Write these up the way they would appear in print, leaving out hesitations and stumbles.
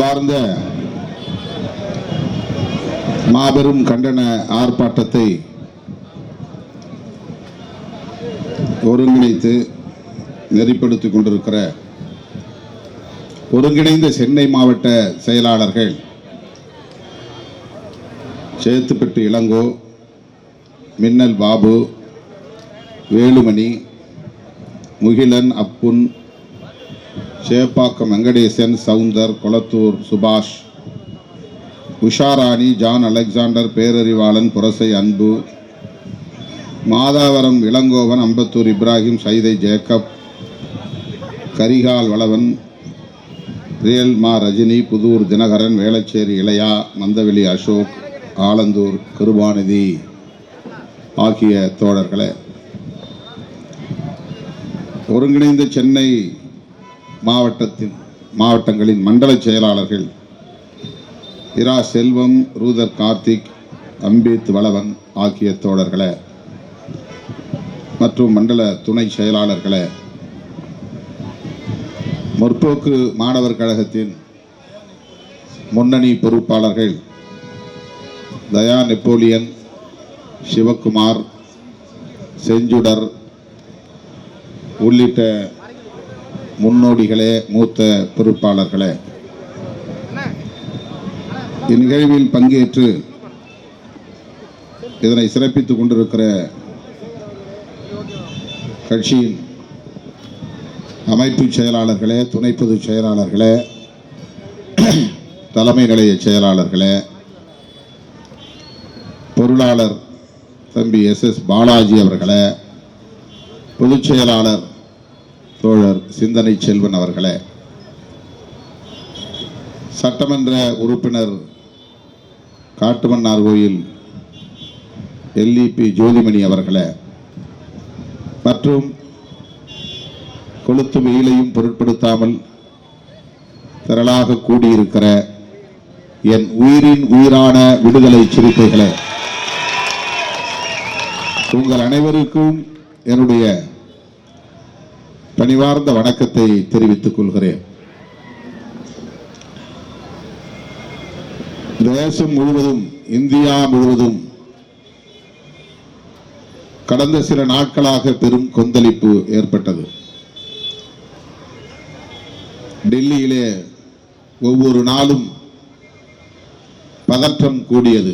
பார்ந்த மாபெரும் கண்டன ஆர்ப்பாட்டத்தை ஒருங்கிணைத்து நெறிப்படுத்திக் கொண்டிருக்கிற ஒருங்கிணைந்த சென்னை மாவட்ட செயலாளர்கள் சேத்துப்பட்டு இளங்கோ, மின்னல் பாபு, வேலுமணி, முகிலன், அப்புன், சேப்பாக்கம் வெங்கடேசன், சவுந்தர், கொளத்தூர் சுபாஷ், உஷாராணி, ஜான் அலெக்சாண்டர், பேரறிவாளன், புரசை அன்பு, மாதாவரம் இளங்கோவன், அம்பத்தூர் இப்ராஹிம், சைதை ஜேக்கப், கரிகால் வளவன், ரியல்மா ரஜினி, புதூர் தினகரன், வேளச்சேரி இளையா, மந்தவெளி அசோக், ஆலந்தூர் கிருபாநிதி ஆகிய தோழர்களே, ஒருங்கிணைந்த சென்னை மாவட்டங்களின் மண்டல செயலாளர்கள் இரா செல்வம், ரூதர் கார்த்திக், அம்பேத் வளவன் ஆகிய தோழர்களே மற்றும் மண்டல துணை செயலாளர்களே, முற்போக்கு மாணவர் கழகத்தின் முன்னணி பொறுப்பாளர்கள் தயா, நெப்போலியன், சிவக்குமார், செஞ்சுடர் உள்ளிட்ட முன்னோடிகளே, மூத்த பொறுப்பாளர்களே, இந்நிகழ்வில் பங்கேற்று இதனை சிறப்பித்துக் கொண்டிருக்கிற கட்சியின் அமைப்பு செயலாளர்களே, துணை பொதுச் செயலாளர்களே, தலைமை நிலைய செயலாளர்களே, பொருளாளர் தம்பி SS பாலாஜி அவர்களே, பொதுச் செயலாளர் தோழர் சிந்தனை செல்வன் அவர்களே, சட்டமன்ற உறுப்பினர் காட்டுமன்னார் கோயில் LEP ஜோதிமணி அவர்களே, மற்றும் கொளுத்து வெயிலையும் பொருட்படுத்தாமல் திரளாக கூடியிருக்கிற என் உயிரின் உயிரான விடுதலை சிறுத்தைகளே, உங்கள் அனைவருக்கும் என்னுடைய பணிவார்ந்த வணக்கத்தை தெரிவித்துக் கொள்கிறேன். தேசம் முழுவதும், இந்தியா முழுவதும் கடந்த சில நாட்களாக பெரும் கொந்தளிப்பு ஏற்பட்டது. டெல்லியிலே ஒவ்வொரு நாளும் பதற்றம் கூடியது.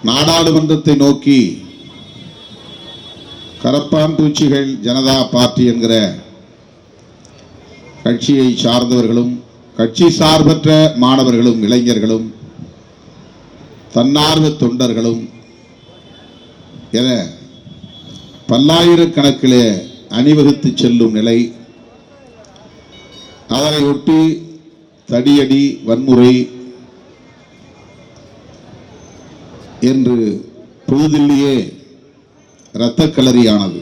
நாடாளுமன்றத்தை நோக்கி கரப்பான் பூச்சிகள் ஜனதா பார்ட்டி என்கிற கட்சியை சார்ந்தவர்களும், கட்சி சார்பற்ற மாணவர்களும், இளைஞர்களும், தன்னார்வ தொண்டர்களும் என பல்லாயிரக்கணக்கிலே அணிவகுத்து செல்லும் நிலை, அதனையொட்டி தடியடி, வன்முறை என்று புதுதில்லியே இரத்த களரியானது.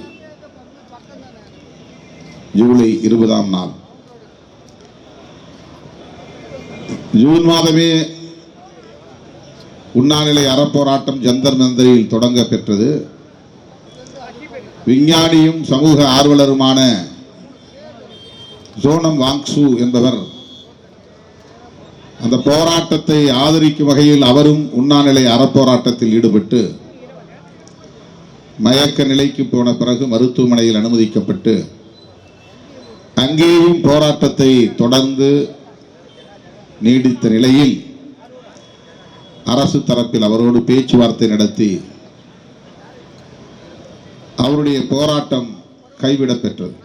ஜூலை 20ஆம் நாள், ஜூன் மாதமே உண்ணாநிலை அறப்போராட்டம் ஜந்தர் மந்தரில் தொடங்க பெற்றது. விஞ்ஞானியும் சமூக ஆர்வலருமான சோனம் வாங்சு என்பவர் அந்த போராட்டத்தை ஆதரிக்கும் வகையில் அவரும் உண்ணாநிலை அறப்போராட்டத்தில் ஈடுபட்டு மயக்க நிலைக்கு போன பிறகு மருத்துவமனையில் அனுமதிக்கப்பட்டு அங்கேயும் போராட்டத்தை தொடர்ந்து நீடித்த நிலையில் அரசு தரப்பில் அவரோடு பேச்சுவார்த்தை நடத்தி அவருடைய போராட்டம் கைவிடப் பெற்றது.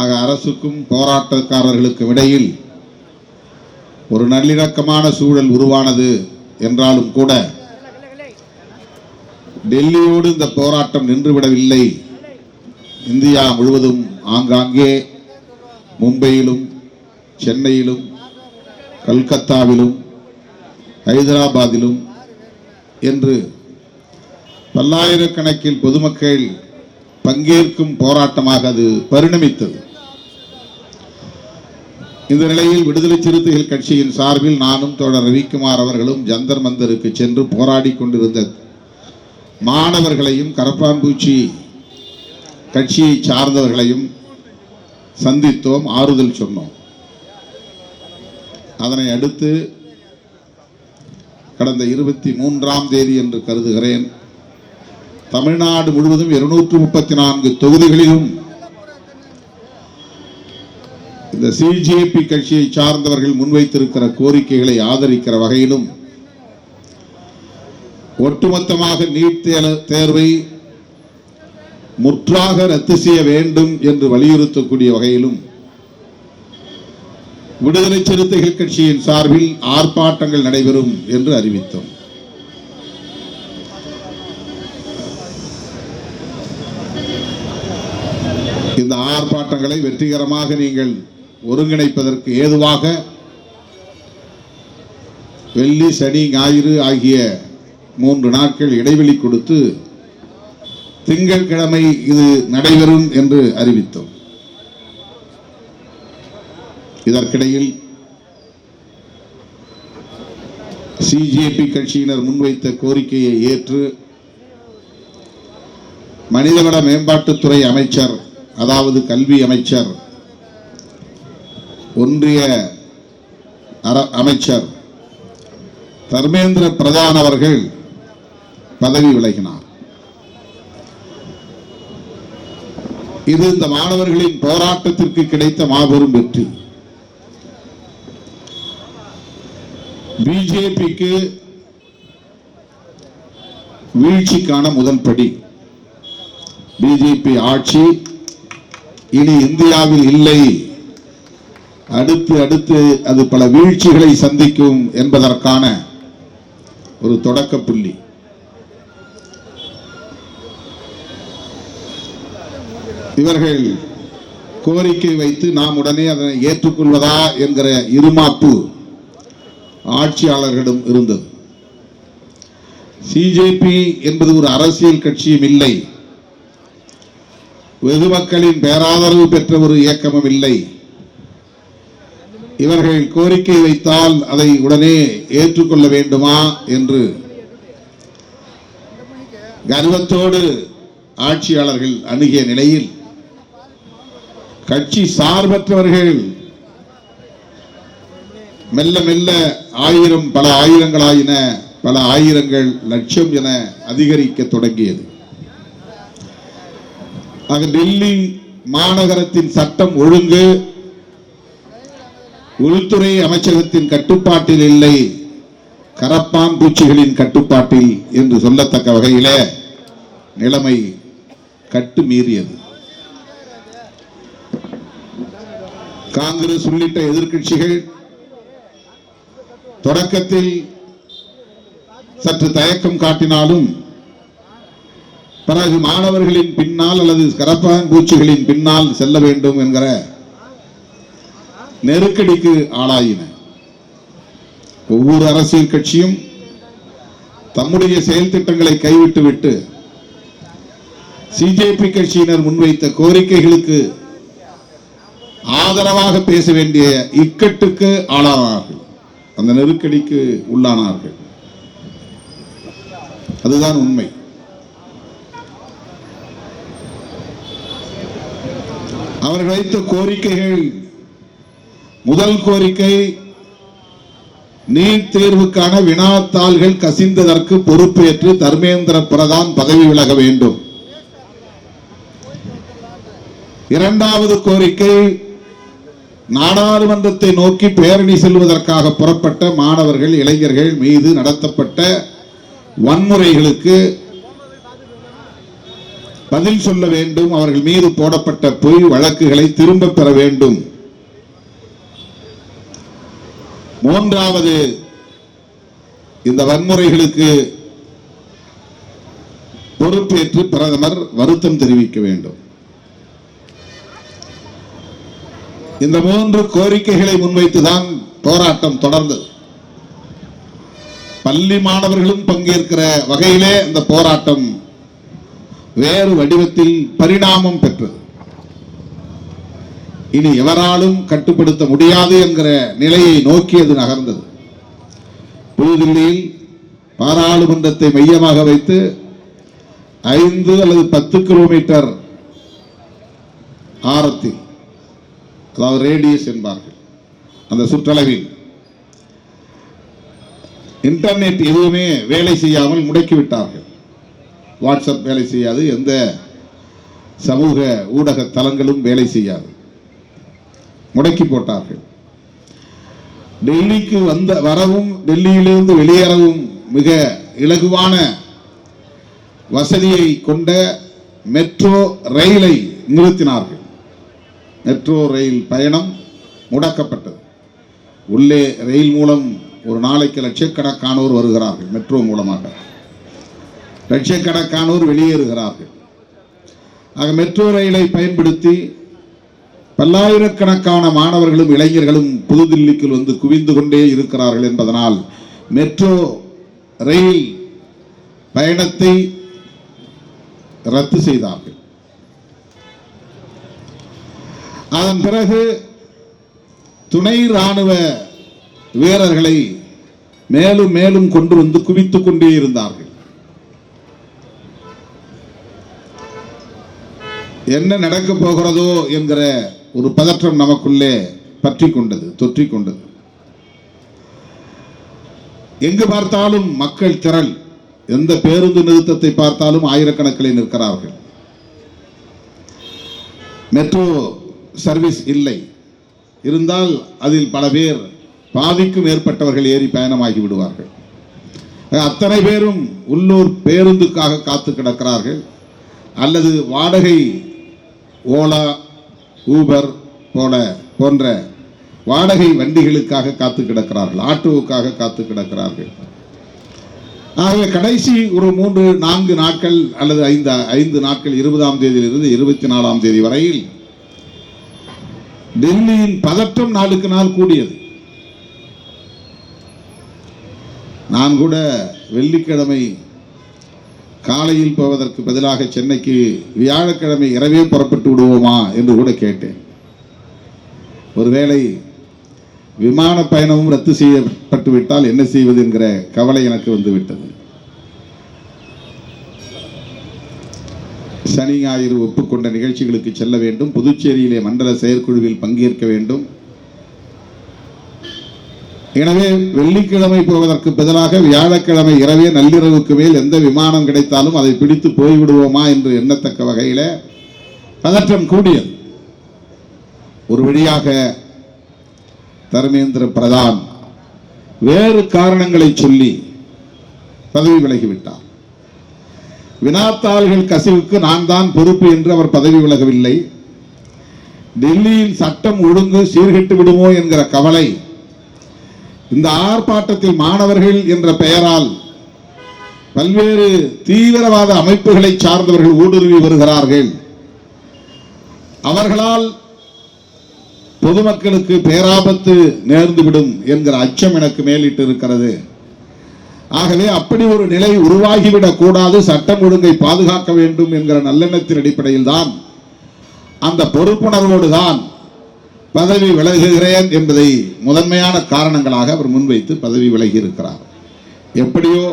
ஆக அரசுக்கும் போராட்டக்காரர்களுக்கும் இடையில் ஒரு நல்லிணக்கமான சூழல் உருவானது என்றாலும் கூட டெல்லியோடு இந்த போராட்டம் நின்றுவிடவில்லை. இந்தியா முழுவதும் ஆங்காங்கே மும்பையிலும், சென்னையிலும், கல்கத்தாவிலும், ஹைதராபாத்திலும் என்று பல்லாயிரக்கணக்கில் பொதுமக்கள் பங்கேற்கும் போராட்டமாக அது பரிணமித்தது. இந்த நிலையில் விடுதலை சிறுத்தைகள் கட்சியின் சார்பில் நானும் தோழர் ரவிக்குமார் அவர்களும் ஜந்தர் மந்தருக்கு சென்று போராடி கொண்டிருந்த மாணவர்களையும் கரப்பான்பூச்சி கட்சியை சார்ந்தவர்களையும் சந்தித்தோம், ஆறுதல் சொன்னோம். அதனை அடுத்து கடந்த 23ஆம் தேதி என்று கருதுகிறேன், தமிழ்நாடு முழுவதும் 234 தொகுதிகளிலும் இந்த சிஜேபி கட்சியை சார்ந்தவர்கள் முன்வைத்திருக்கிற கோரிக்கைகளை ஆதரிக்கிற வகையிலும், ஒட்டுமொத்தமாக நீட் தேர்வை முற்றாக ரத்து செய்ய வேண்டும் என்று வலியுறுத்தக்கூடிய வகையிலும் விடுதலை சிறுத்தைகள் கட்சியின் சார்பில் ஆர்ப்பாட்டங்கள் நடைபெறும் என்று அறிவித்தோம். இந்த ஆர்ப்பாட்டங்களை வெற்றிகரமாக நீங்கள் ஒருங்கிணைப்பதற்கு ஏதுவாக வெள்ளி, சனி, ஞாயிறு ஆகிய 3 நாட்கள் இடைவெளி கொடுத்து திங்கட்கிழமை இது நடைபெறும் என்று அறிவித்தோம். இதற்கிடையில் சிஜேபி கட்சியினர் முன்வைத்த கோரிக்கையை ஏற்று மனிதவள மேம்பாட்டுத்துறை அமைச்சர், அதாவது கல்வி அமைச்சர், ஒன்றிய அமைச்சர் தர்மேந்திர பிரதான் அவர்கள் பதவி விலகினார். இது இந்த மாணவர்களின் போராட்டத்திற்கு கிடைத்த மாபெரும் வெற்றி. பிஜேபிக்கு வீழ்ச்சிக்கான முதல் படி. பிஜேபி ஆட்சி இனி இந்தியாவில் இல்லை, அடுத்து அடுத்து அது பல வீழ்ச்சிகளை சந்திக்கும் என்பதற்கான ஒரு தொடக்க புள்ளி. இவர்கள் கோரிக்கை வைத்து நாம் உடனே அதனை ஏற்றுக்கொள்வதா என்கிற இருமாப்பு ஆட்சியாளர்களிடம் இருந்தது. சிஜேபி என்பது ஒரு அரசியல் கட்சியும் இல்லை, வெகு மக்களின் பேராதரவு பெற்ற ஒரு இயக்கமும் இல்லை. இவர்கள் கோரிக்கை வைத்தால் அதை உடனே ஏற்றுக்கொள்ள வேண்டுமா என்று கர்வத்தோடு ஆட்சியாளர்கள் அணுகிய நிலையில் கட்சி சார்பற்றவர்கள் மெல்ல மெல்ல ஆயிரம், பல ஆயிரங்களாயின, பல ஆயிரங்கள், லட்சம் என அதிகரிக்க தொடங்கியது. ஆக டெல்லி மாநகரத்தின் சட்டம் ஒழுங்கு உள்துறை அமைச்சகத்தின் கட்டுப்பாட்டில் இல்லை, கரப்பான் பூச்சிகளின் கட்டுப்பாட்டில் என்று சொல்லத்தக்க வகையில நிலைமை கட்டு மீறியது. காங்கிரஸ் உள்ளிட்ட எதிர்க்கட்சிகள் தொடக்கத்தில் சற்று தயக்கம் காட்டினாலும் பிறகு மாணவர்களின் பின்னால் அல்லது கரப்பான் பூச்சிகளின் பின்னால் செல்ல வேண்டும் என்கிற நெருக்கடிக்கு ஆளாயின. ஒவ்வொரு அரசியல் கட்சியும் தம்முடைய செயல் திட்டங்களை கைவிட்டுவிட்டு சிஜேபி கட்சியினர் முன்வைத்த கோரிக்கைகளுக்கு ஆதரவாக பேச வேண்டிய இக்கட்டுக்கு ஆளானார்கள், அந்த நெருக்கடிக்கு உள்ளானார்கள். அதுதான் உண்மை. அவர்கள் வைத்த கோரிக்கைகள், முதல் கோரிக்கை நீட் தேர்வுக்கான வினாத்தாள்கள் கசிந்ததற்கு பொறுப்பேற்று தர்மேந்திர பிரதான் பதவி விலக வேண்டும். இரண்டாவது கோரிக்கை, நாடாளுமன்றத்தை நோக்கி பேரணி செல்வதற்காக புறப்பட்ட மாணவர்கள், இளைஞர்கள் மீது நடத்தப்பட்ட வன்முறைகளுக்கு பதில் சொல்ல வேண்டும், அவர்கள் மீது போடப்பட்ட பொய் வழக்குகளை திரும்ப பெற வேண்டும். மூன்றாவது, இந்த வன்முறைகளுக்கு பொறுப்பேற்று பிரதமர் வருத்தம் தெரிவிக்க வேண்டும். இந்த 3 கோரிக்கைகளை முன்வைத்துதான் போராட்டம் தொடர்ந்தது. பள்ளி மாணவர்களும் பங்கேற்கிற வகையிலே இந்த போராட்டம் வேறு வடிவத்தில் பரிணாமம் பெற்றது. இனி எவராலும் கட்டுப்படுத்த முடியாது என்கிற நிலையை நோக்கி அது நகர்ந்தது. புதுதில்லியில் பாராளுமன்றத்தை மையமாக வைத்து 5 அல்லது 10 கிலோமீட்டர் ஆரத்தில், அதாவது ரேடியஸ் என்பார்கள், அந்த சுற்றளவில் இன்டர்நெட் எதுவுமே வேலை செய்யாமல் முடக்கிவிட்டார்கள். வாட்ஸ்அப் வேலை செய்யாது, எந்த சமூக ஊடக தளங்களும் வேலை செய்யாது, முடக்கி போட்டார்கள். டெல்லிக்கு வரவும் டெல்லியிலிருந்து வெளியேறவும் மிக இலகுவான வசதியை கொண்ட மெட்ரோ ரயிலை நிறுத்தினார்கள். மெட்ரோ ரயில் பயணம் முடக்கப்பட்டது. உள்ளே ரயில் மூலம் ஒரு நாளைக்கு லட்சக்கணக்கானோர் வருகிறார்கள், மெட்ரோ மூலமாக லட்சக்கணக்கானோர் வெளியேறுகிறார்கள். ஆக மெட்ரோ ரயிலை பயன்படுத்தி பல்லாயிரக்கணக்கான மாணவர்களும் இளைஞர்களும் புதுதில்லிக்கு வந்து குவிந்து கொண்டே இருக்கிறார்கள் என்பதனால் மெட்ரோ ரயில் பயணத்தை ரத்து செய்தார்கள். அதன் பிறகு துணை ராணுவ வீரர்களை மேலும் மேலும் கொண்டு வந்து குவித்துக் கொண்டே இருந்தார்கள். என்ன நடக்கப் போகிறதோ என்கிற ஒரு பதற்றம் நமக்குள்ளே பற்றிக் கொண்டது, தொற்றிக் கொண்டது. எங்கு பார்த்தாலும் மக்கள் திரள். எந்த பேருந்து நிறுத்தத்தை பார்த்தாலும் ஆயிரக்கணக்கில் நிற்கிறார்கள். மெட்ரோ சர்வீஸ் இல்லை, இருந்தால் அதில் பல பேர், பாதிக்கும் மேற்பட்டவர்கள் ஏறி பயணமாகி விடுவார்கள். அத்தனை பேரும் உள்ளூர் பேருந்துக்காக காத்து கிடக்கிறார்கள், அல்லது வாடகை ஓலா ஊபர் போன்ற வாடகை வண்டிகளுக்காக காத்து கிடக்கிறார்கள், ஆட்டோவுக்காக காத்து கிடக்கிறார்கள். ஆகவே கடைசி ஒரு 3-4 நாட்கள் அல்லது 5 நாட்கள், 20ஆம் தேதியிலிருந்து 24ஆம் தேதி வரையில் டெல்லியின் பதற்றம் நாளுக்கு நாள் கூடியது. நான் கூட வெள்ளிக்கிழமை காலையில் போவதற்கு பதிலாக சென்னைக்கு வியாழக்கிழமை இரவே புறப்பட்டு விடுவோமா என்று கூட கேட்டேன். ஒருவேளை விமான பயணமும் ரத்து செய்யப்பட்டு விட்டால் என்ன செய்வது என்கிற கவலை எனக்கு வந்துவிட்டது. சனி ஞாயிறு ஒப்புக்கொண்ட நிகழ்ச்சிகளுக்கு செல்ல வேண்டும், புதுச்சேரியிலே மண்டல செயற்குழுவில் பங்கேற்க வேண்டும். எனவே வெள்ளிக்கிழமை போவதற்கு பதிலாக வியாழக்கிழமை இரவே நள்ளிரவுக்கு மேல் எந்த விமானம் கிடைத்தாலும் அதை பிடித்து போய்விடுவோமா என்று எண்ணத்தக்க வகையில் பதற்றம் கூடியது. ஒரு வழியாக தர்மேந்திர பிரதான் வேறு காரணங்களை சொல்லி பதவி விலகிவிட்டார். வினாத்தாள்கள் கசிவுக்கு நான் தான் பொறுப்பு என்று அவர் பதவி விலகவில்லை. டெல்லியில் சட்டம் ஒழுங்கு சீர்கெட்டு விடுமோ என்கிற கவலை, இந்த ஆர்ப்பாட்டத்தில் மாணவர்கள் என்ற பெயரால் பல்வேறு தீவிரவாத அமைப்புகளை சார்ந்தவர்கள் ஊடுருவி வருகிறார்கள், அவர்களால் பொதுமக்களுக்கு பேராபத்து நேர்ந்துவிடும் என்கிற அச்சம் எனக்கு மேலிட்டு இருக்கிறது. ஆகவே அப்படி ஒரு நிலை உருவாகிவிடக் கூடாது, சட்டம் ஒழுங்கை பாதுகாக்க வேண்டும் என்கிற நல்லெண்ணத்தின் அடிப்படையில் தான், அந்த பொறுப்புணர்வோடு தான் பதவி விலகுகிறேன் என்பதை முதன்மையான காரணங்களாக அவர் முன்வைத்து பதவி விலகி இருக்கிறார். எப்படியோ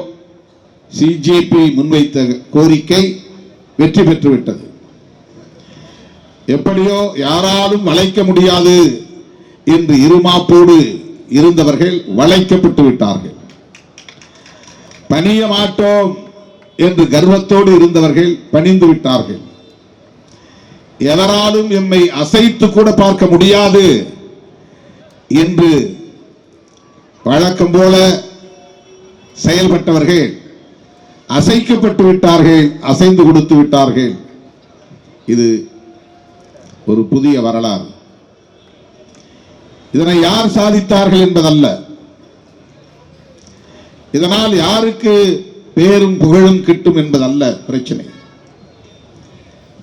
சிஜேபி முன்வைத்த கோரிக்கை வெற்றி பெற்றுவிட்டது. எப்படியோ யாராலும் வளைக்க முடியாது என்று இருமாப்போடு இருந்தவர்கள் வளைக்கப்பட்டு விட்டார்கள். பணிய மாட்டோம் என்று கர்வத்தோடு இருந்தவர்கள் பணிந்து விட்டார்கள். எவராலும் எம்மை அசைத்து கூட பார்க்க முடியாது என்று வழக்கம் போல செயல்பட்டவர்கள் அசைக்கப்பட்டு விட்டார்கள், அசைந்து கொடுத்து விட்டார்கள். இது ஒரு புதிய வரலாறு. இதனை யார் சாதித்தார்கள் என்பதல்ல, இதனால் யாருக்கு பேரும் புகழும் கிட்டும் என்பதல்ல பிரச்சனை.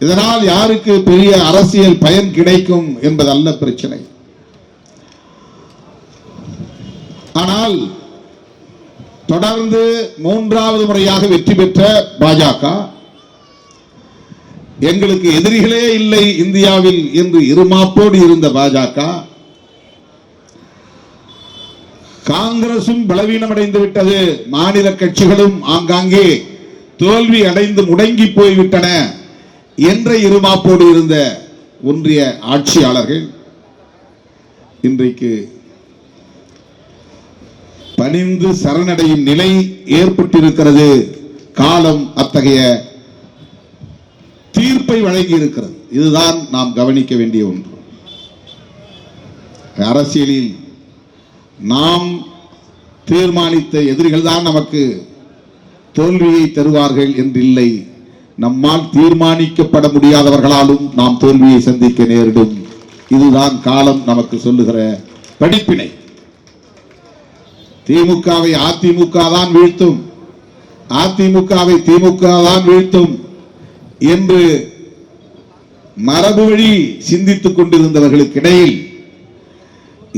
இதனால் யாருக்கு பெரிய அரசியல் பயன் கிடைக்கும் என்பதல்ல பிரச்சனை. ஆனால் தொடர்ந்து 3வது முறையாக வெற்றி பெற்ற பாஜக எங்களுக்கு எதிரிகளே இல்லை இந்தியாவில் என்று இருமாப்போடு இருந்த பாஜக, காங்கிரசும் பலவீனமடைந்து விட்டது, மாநில கட்சிகளும் ஆங்காங்கே தோல்வி அடைந்து முடங்கி போய்விட்டன என்ற இருமாப்போடு இருந்த ஒன்றிய ஆட்சியாளர்கள் இன்றைக்கு பணிந்து சரணடையும் நிலை ஏற்பட்டிருக்கிறது. காலம் அத்தகைய தீர்ப்பை வழங்கி இருக்கிறது. இதுதான் நாம் கவனிக்க வேண்டிய ஒன்று. அரசியலில் நாம் தீர்மானித்த எதிரிகள் தான் நமக்கு தோல்வியை தருவார்கள் என்றில்லை. நம்மால் தீர்மானிக்கப்பட முடியாதவர்களாலும் நாம் தோல்வியை சந்திக்க நேரிடும். இதுதான் காலம் நமக்கு சொல்லுகிற படிப்பினை. திமுகவை அதிமுக தான் வீழ்த்தும், அதிமுகவை திமுக தான் வீழ்த்தும் என்று மரபு வழி சிந்தித்துக் கொண்டிருந்தவர்களுக்கு இடையில்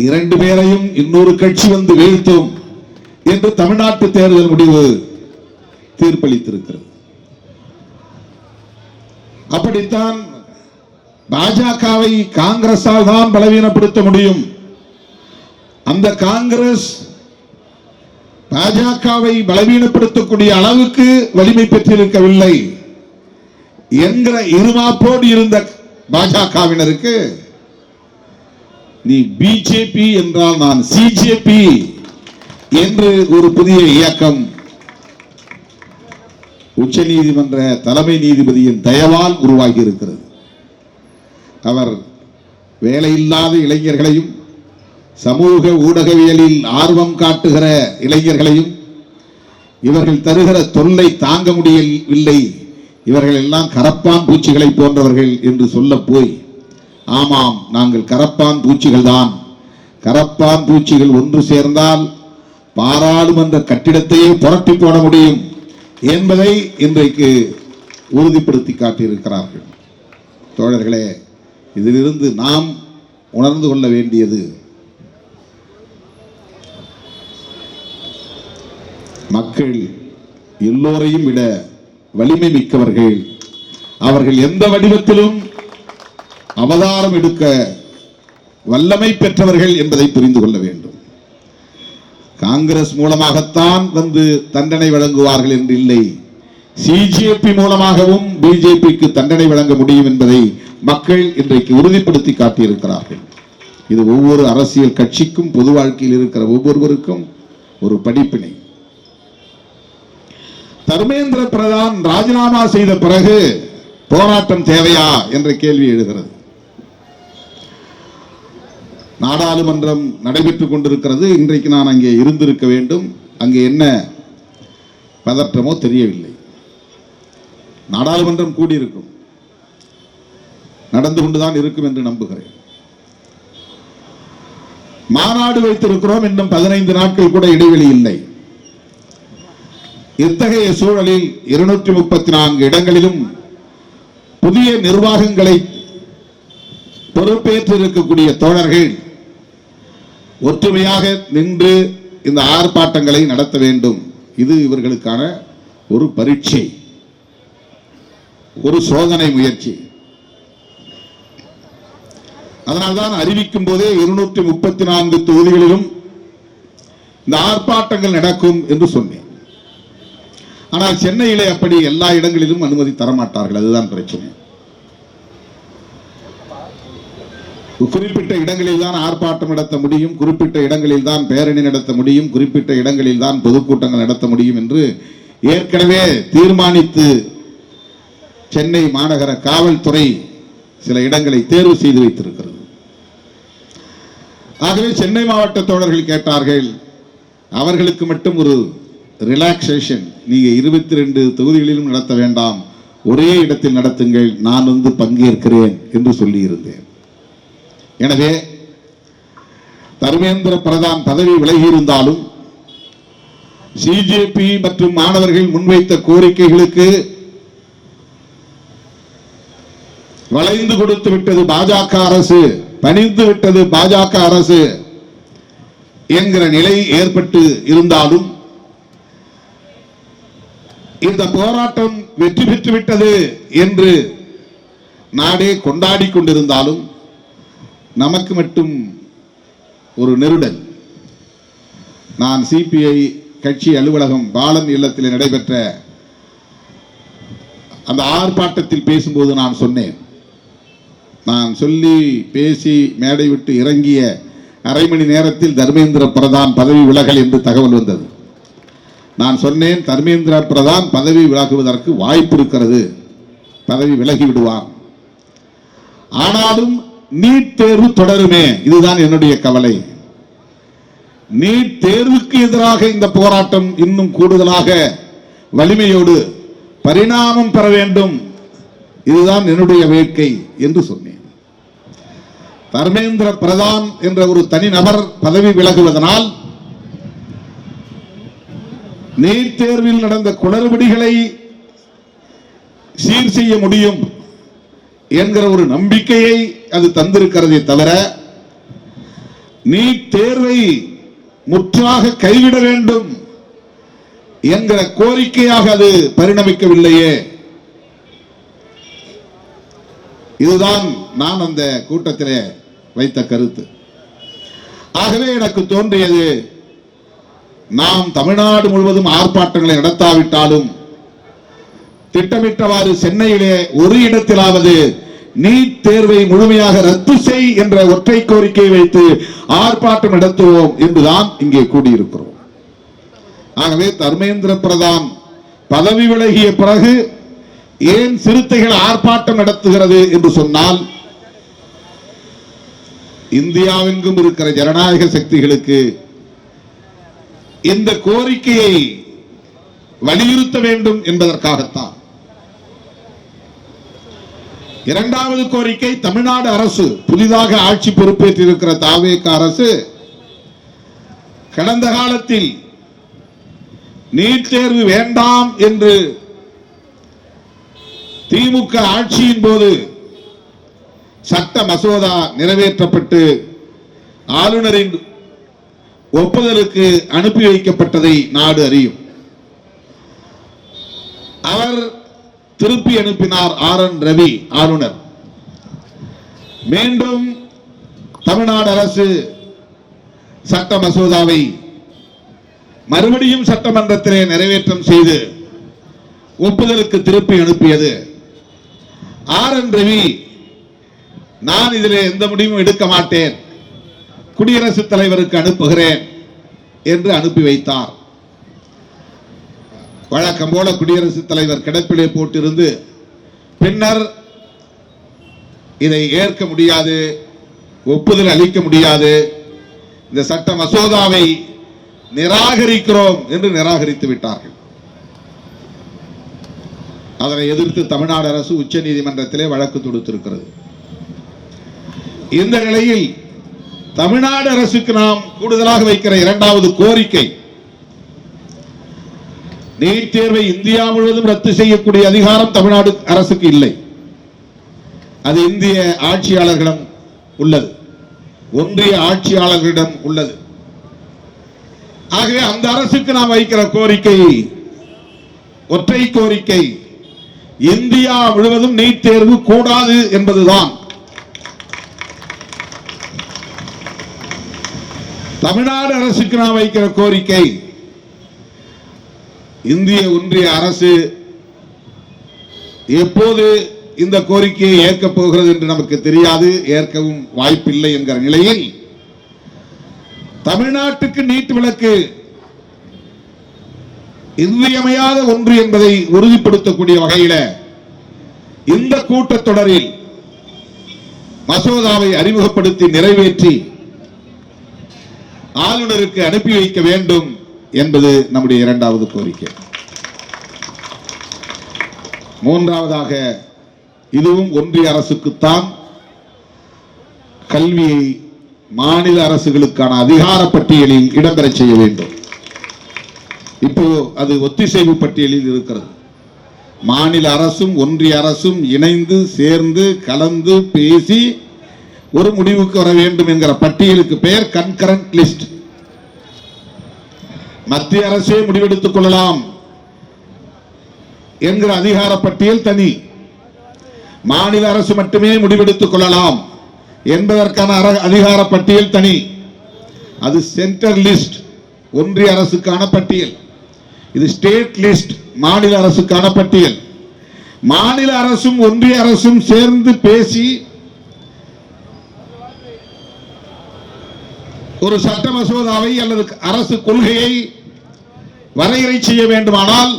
இரண்டு பேரையும் இன்னொரு கட்சி வந்து வீழ்த்தும் என்று தமிழ்நாட்டு தேர்தல் முடிவு தீர்ப்பளித்திருக்கிறது. அப்படித்தான் பாஜகவை காங்கிரஸால் தான் பலவீனப்படுத்த முடியும். அந்த காங்கிரஸ் பாஜகவை பலவீனப்படுத்தக்கூடிய அளவுக்கு வலிமை பெற்றிருக்கவில்லை என்கிற இருமாப்போடு இருந்த பாஜகவினருக்கு நீ பிஜேபி என்றால் நான் சிஜேபி என்று ஒரு புதிய இயக்கம் உச்ச நீதிமன்ற தலைமை நீதிபதியின் தயவால் உருவாகி இருக்கிறது. அவர் வேலையில்லாத இளைஞர்களையும் சமூக ஊடகவியலில் ஆர்வம் காட்டுகிற இளைஞர்களையும் இவர்கள் தருகிற தொல்லை தாங்க முடியவில்லை, இவர்கள் எல்லாம் கரப்பான் பூச்சிகளை போன்றவர்கள் என்று சொல்ல போய், ஆமாம் நாங்கள் கரப்பான் பூச்சிகள் தான், கரப்பான் பூச்சிகள் ஒன்று சேர்ந்தால் பாராளுமன்ற கட்டிடத்தையே புரட்டி போட முடியும் என்பதை இன்றைக்கு உறுதிப்படுத்தி காட்டியிருக்கிறார்கள். தோழர்களே, இதிலிருந்து நாம் உணர்ந்து கொள்ள வேண்டியது, மக்கள் எல்லோரையும் விட வலிமை மிக்கவர்கள். அவர்கள் எந்த வடிவத்திலும் அவதாரம் எடுக்க வல்லமை பெற்றவர்கள் என்பதை புரிந்து கொள்ள வேண்டும். காங்கிரஸ் மூலமாகத்தான் வந்து தண்டனை வழங்குவார்கள் என்று இல்லை, சிஜேபி மூலமாகவும் பிஜேபிக்கு தண்டனை வழங்க முடியும் என்பதை மக்கள் இன்றைக்கு உறுதிப்படுத்தி காட்டியிருக்கிறார்கள். இது ஒவ்வொரு அரசியல் கட்சிக்கும் பொது வாழ்க்கையில் இருக்கிற ஒவ்வொருவருக்கும் ஒரு படிப்பினை. தர்மேந்திர பிரதான் ராஜினாமா செய்த பிறகு போராட்டம் தேவையா என்ற கேள்வி எழுகிறது. நாடாளுமன்றம் நடைபெற்றுக் கொண்டிருக்கிறது. இன்றைக்கு நான் அங்கே இருந்திருக்க வேண்டும். அங்கே என்ன பதற்றமோ தெரியவில்லை. நாடாளுமன்றம் கூடியிருக்கும், நடந்து கொண்டுதான் இருக்கும் என்று நம்புகிறேன். மாநாடு வைத்திருக்கிறோம், இன்னும் 15 நாட்கள் கூட இடைவெளி இல்லை. இத்தகைய சூழலில் 234 இடங்களிலும் புதிய நிர்வாகங்களை பொறுப்பேற்று இருக்கக்கூடிய தோழர்கள் ஒற்றுமையாக நின்று இந்த ஆர்ப்பாட்டங்களை நடத்த வேண்டும். இது இவர்களுக்கான ஒரு பரீட்சை, ஒரு சோதனை முயற்சி. அதனால்தான் அறிவிக்கும் போதே 234 தொகுதிகளிலும் இந்த ஆர்ப்பாட்டங்கள் நடக்கும் என்று சொன்னேன். ஆனால் சென்னையிலே அப்படி எல்லா இடங்களிலும் அனுமதி தரமாட்டார்கள். அதுதான் பிரச்சனை. குறிப்பிட்ட இடங்களில் தான் ஆர்ப்பாட்டம் நடத்த முடியும், குறிப்பிட்ட இடங்களில் தான் பேரணி நடத்த முடியும், குறிப்பிட்ட இடங்களில் தான் பொதுக்கூட்டங்கள் நடத்த முடியும் என்று ஏற்கனவே தீர்மானித்து சென்னை மாநகர காவல்துறை சில இடங்களை தேர்வு செய்து வைத்திருக்கிறது. ஆகவே சென்னை மாவட்ட தோழர்கள் கேட்டார்கள், அவர்களுக்கு மட்டும் ஒரு ரிலாக்ஸேஷன், நீங்க 22 தொகுதிகளிலும் நடத்த வேண்டாம், ஒரே இடத்தில் நடத்துங்கள், நான் வந்து பங்கேற்கிறேன் என்று சொல்லி இருந்தேன். எனவே தர்மேந்திர பிரதான் பதவி விலகி இருந்தாலும் சிஜேபி மற்றும் மாணவர்கள் முன்வைத்த கோரிக்கைகளுக்கு வளைந்து கொடுத்து விட்டது பாஜக அரசு, பணிந்து விட்டது பாஜக அரசு என்கிற நிலை ஏற்பட்டு இருந்தாலும் இந்த போராட்டம் வெற்றி பெற்று விட்டது என்று நாடே கொண்டாடி கொண்டிருந்தாலும் நமக்கு மட்டும் ஒரு நெருடல். நான் சிபிஐ கட்சி அலுவலகம் பாலன் இல்லத்தில் நடைபெற்ற அந்த ஆர்ப்பாட்டத்தில் பேசும்போது நான் சொன்னேன், நான் சொல்லி பேசி மேடை விட்டு இறங்கிய அரை மணி நேரத்தில் தர்மேந்திர பிரதான் பதவி விலகல் என்று தகவல் வந்தது. நான் சொன்னேன், தர்மேந்திர பிரதான் பதவி விலகுவதற்கு வாய்ப்பு இருக்கிறது, பதவி விலகி விடுவார். ஆனாலும் நீட் தேர்வு தொடருமே, இதுதான் என்னுடைய கவலை. நீட் தேர்வுக்கு எதிராக இந்த போராட்டம் இன்னும் கூடுதலாக வலிமையோடு பரிணாமம் பெற வேண்டும், இதுதான் என்னுடைய வேட்கை என்று சொன்னேன். தர்மேந்திர பிரதான் என்ற ஒரு தனிநபர் பதவி விலகுவதனால் நீட் தேர்வில் நடந்த குளறுபடிகளை சீர் செய்ய முடியும் என்கிற ஒரு நம்பிக்கையை அது தந்திருக்கிறதே தவிர நீட் தேர்வை முற்றாக கைவிட வேண்டும் என்கிற கோரிக்கையாக அது பரிணமிக்கவில்லையே. இதுதான் நான் அந்த கூட்டத்திலே வைத்த கருத்து. ஆகவே எனக்கு தோன்றியது, நாம் தமிழ்நாடு முழுவதும் ஆர்ப்பாட்டங்களை நடத்தாவிட்டாலும் திட்டமிட்டவாறு சென்னையிலே ஒரு இடத்திலாவது நீட் தேர்வை முழுமையாக ரத்து செய் என்ற ஒற்றை கோரிக்கை வைத்து ஆர்ப்பாட்டம் நடத்துவோம் என்றுதான் இங்கே கூடியிருக்கிறோம். ஆகவே தர்மேந்திர பிரதான் பதவி விலகிய பிறகு ஏன் சிறுத்தைகள் ஆர்ப்பாட்டம் நடத்துகிறது என்று சொன்னால், இந்தியாவெங்கும் இருக்கிற ஜனநாயக சக்திகளுக்கு இந்த கோரிக்கையை வலியுறுத்த வேண்டும் என்பதற்காகத்தான். இரண்டாவது கோரிக்கை, தமிழ்நாடு அரசு புதிதாக ஆட்சி பொறுப்பேற்றிருக்கிற தாவேக அரசு கடந்த காலத்தில் நீட் தேர்வு வேண்டாம் என்று திமுக ஆட்சியின் போது சட்ட மசோதா நிறைவேற்றப்பட்டு ஆளுநரின் ஒப்புதலுக்கு அனுப்பி வைக்கப்பட்டதை நாடு அறியும். அவர் திருப்பி அனுப்பினார் RN ரவி ஆளுநர். மீண்டும் தமிழ்நாடு அரசு சட்ட மசோதாவை மறுபடியும் சட்டமன்றத்திலே நிறைவேற்றம் செய்து ஒப்புதலுக்கு திருப்பி அனுப்பியது. RN ரவி, நான் இதிலே எந்த முடிவும் எடுக்க மாட்டேன், குடியரசுத் தலைவருக்கு அனுப்புகிறேன் என்று அனுப்பி வைத்தார். வழக்கம் போல குடியரசுத் தலைவர் கிடப்பிலே போட்டிருந்து பின்னர் இதை ஏற்க முடியாது, ஒப்புதல் அளிக்க முடியாது, இந்த சட்ட மசோதாவை நிராகரிக்கிறோம் என்று நிராகரித்து விட்டார்கள். அதனை எதிர்த்து தமிழ்நாடு அரசு உச்ச நீதிமன்றத்திலே வழக்கு தொடுத்திருக்கிறது. இந்த நிலையில் தமிழ்நாடு அரசுக்கு நாம் கூடுதலாக வைக்கிற இரண்டாவது கோரிக்கை, நீட் தேர்வை இந்தியா முழுவதும் ரத்து செய்யக்கூடிய அதிகாரம் தமிழ்நாடு அரசுக்கு இல்லை. அது இந்திய ஆட்சியாளர்களிடம் உள்ளது, ஒன்றிய ஆட்சியாளர்களிடம் உள்ளது. ஆகவே அந்த அரசுக்கு நாம் வைக்கிற கோரிக்கை ஒற்றை கோரிக்கை, இந்தியா முழுவதும் நீட் தேர்வு கூடாது என்பதுதான். தமிழ்நாடு அரசுக்கு நாம் வைக்கிற கோரிக்கை, இந்திய ஒன்றிய அரசு எப்போது இந்த கோரிக்கையை ஏற்கப் போகிறது என்று நமக்கு தெரியாது, ஏற்கவும் வாய்ப்பில்லை என்கிற நிலையில் தமிழ்நாட்டுக்கு நீட் விலக்கு இன்றியமையாத ஒன்று என்பதை உறுதிப்படுத்தக்கூடிய வகையில் இந்த கூட்டத்தொடரில் மசோதாவை அறிமுகப்படுத்தி நிறைவேற்றி ஆளுநருக்கு அனுப்பி வைக்க வேண்டும் என்பது நம்முடைய இரண்டாவது கோரிக்கை. மூன்றாவதாக, இதுவும் ஒன்றிய அரசுக்குத்தான், கல்வியை மாநில அரசுகளுக்கான அதிகார பட்டியலில் இடம்பெற செய்ய வேண்டும். இப்போ அது ஒத்திசைவு பட்டியலில் இருக்கிறது. மாநில அரசும் ஒன்றிய அரசும் இணைந்து சேர்ந்து கலந்து பேசி ஒரு முடிவுக்கு வர வேண்டும் என்கிற பட்டியலுக்கு பெயர் கன்கரண்ட் லிஸ்ட். மத்திய அரசே முடிவெடுத்துக் கொள்ளலாம் என்கிற அதிகார பட்டியல் தனி, மாநில அரசு மட்டுமே முடிவெடுத்துக் கொள்ளலாம் என்பதற்கான அதிகார பட்டியல் தனி. அது சென்டர் லிஸ்ட், ஒன்றிய அரசுக்கான பட்டியல். இது ஸ்டேட் லிஸ்ட், மாநில அரசுக்கான பட்டியல். மாநில அரசும் ஒன்றிய அரசும் சேர்ந்து பேசி ஒரு சட்ட மசோதாவை அல்லது அரசு கொள்கையை வரையறை செய்ய வேண்டுமானால்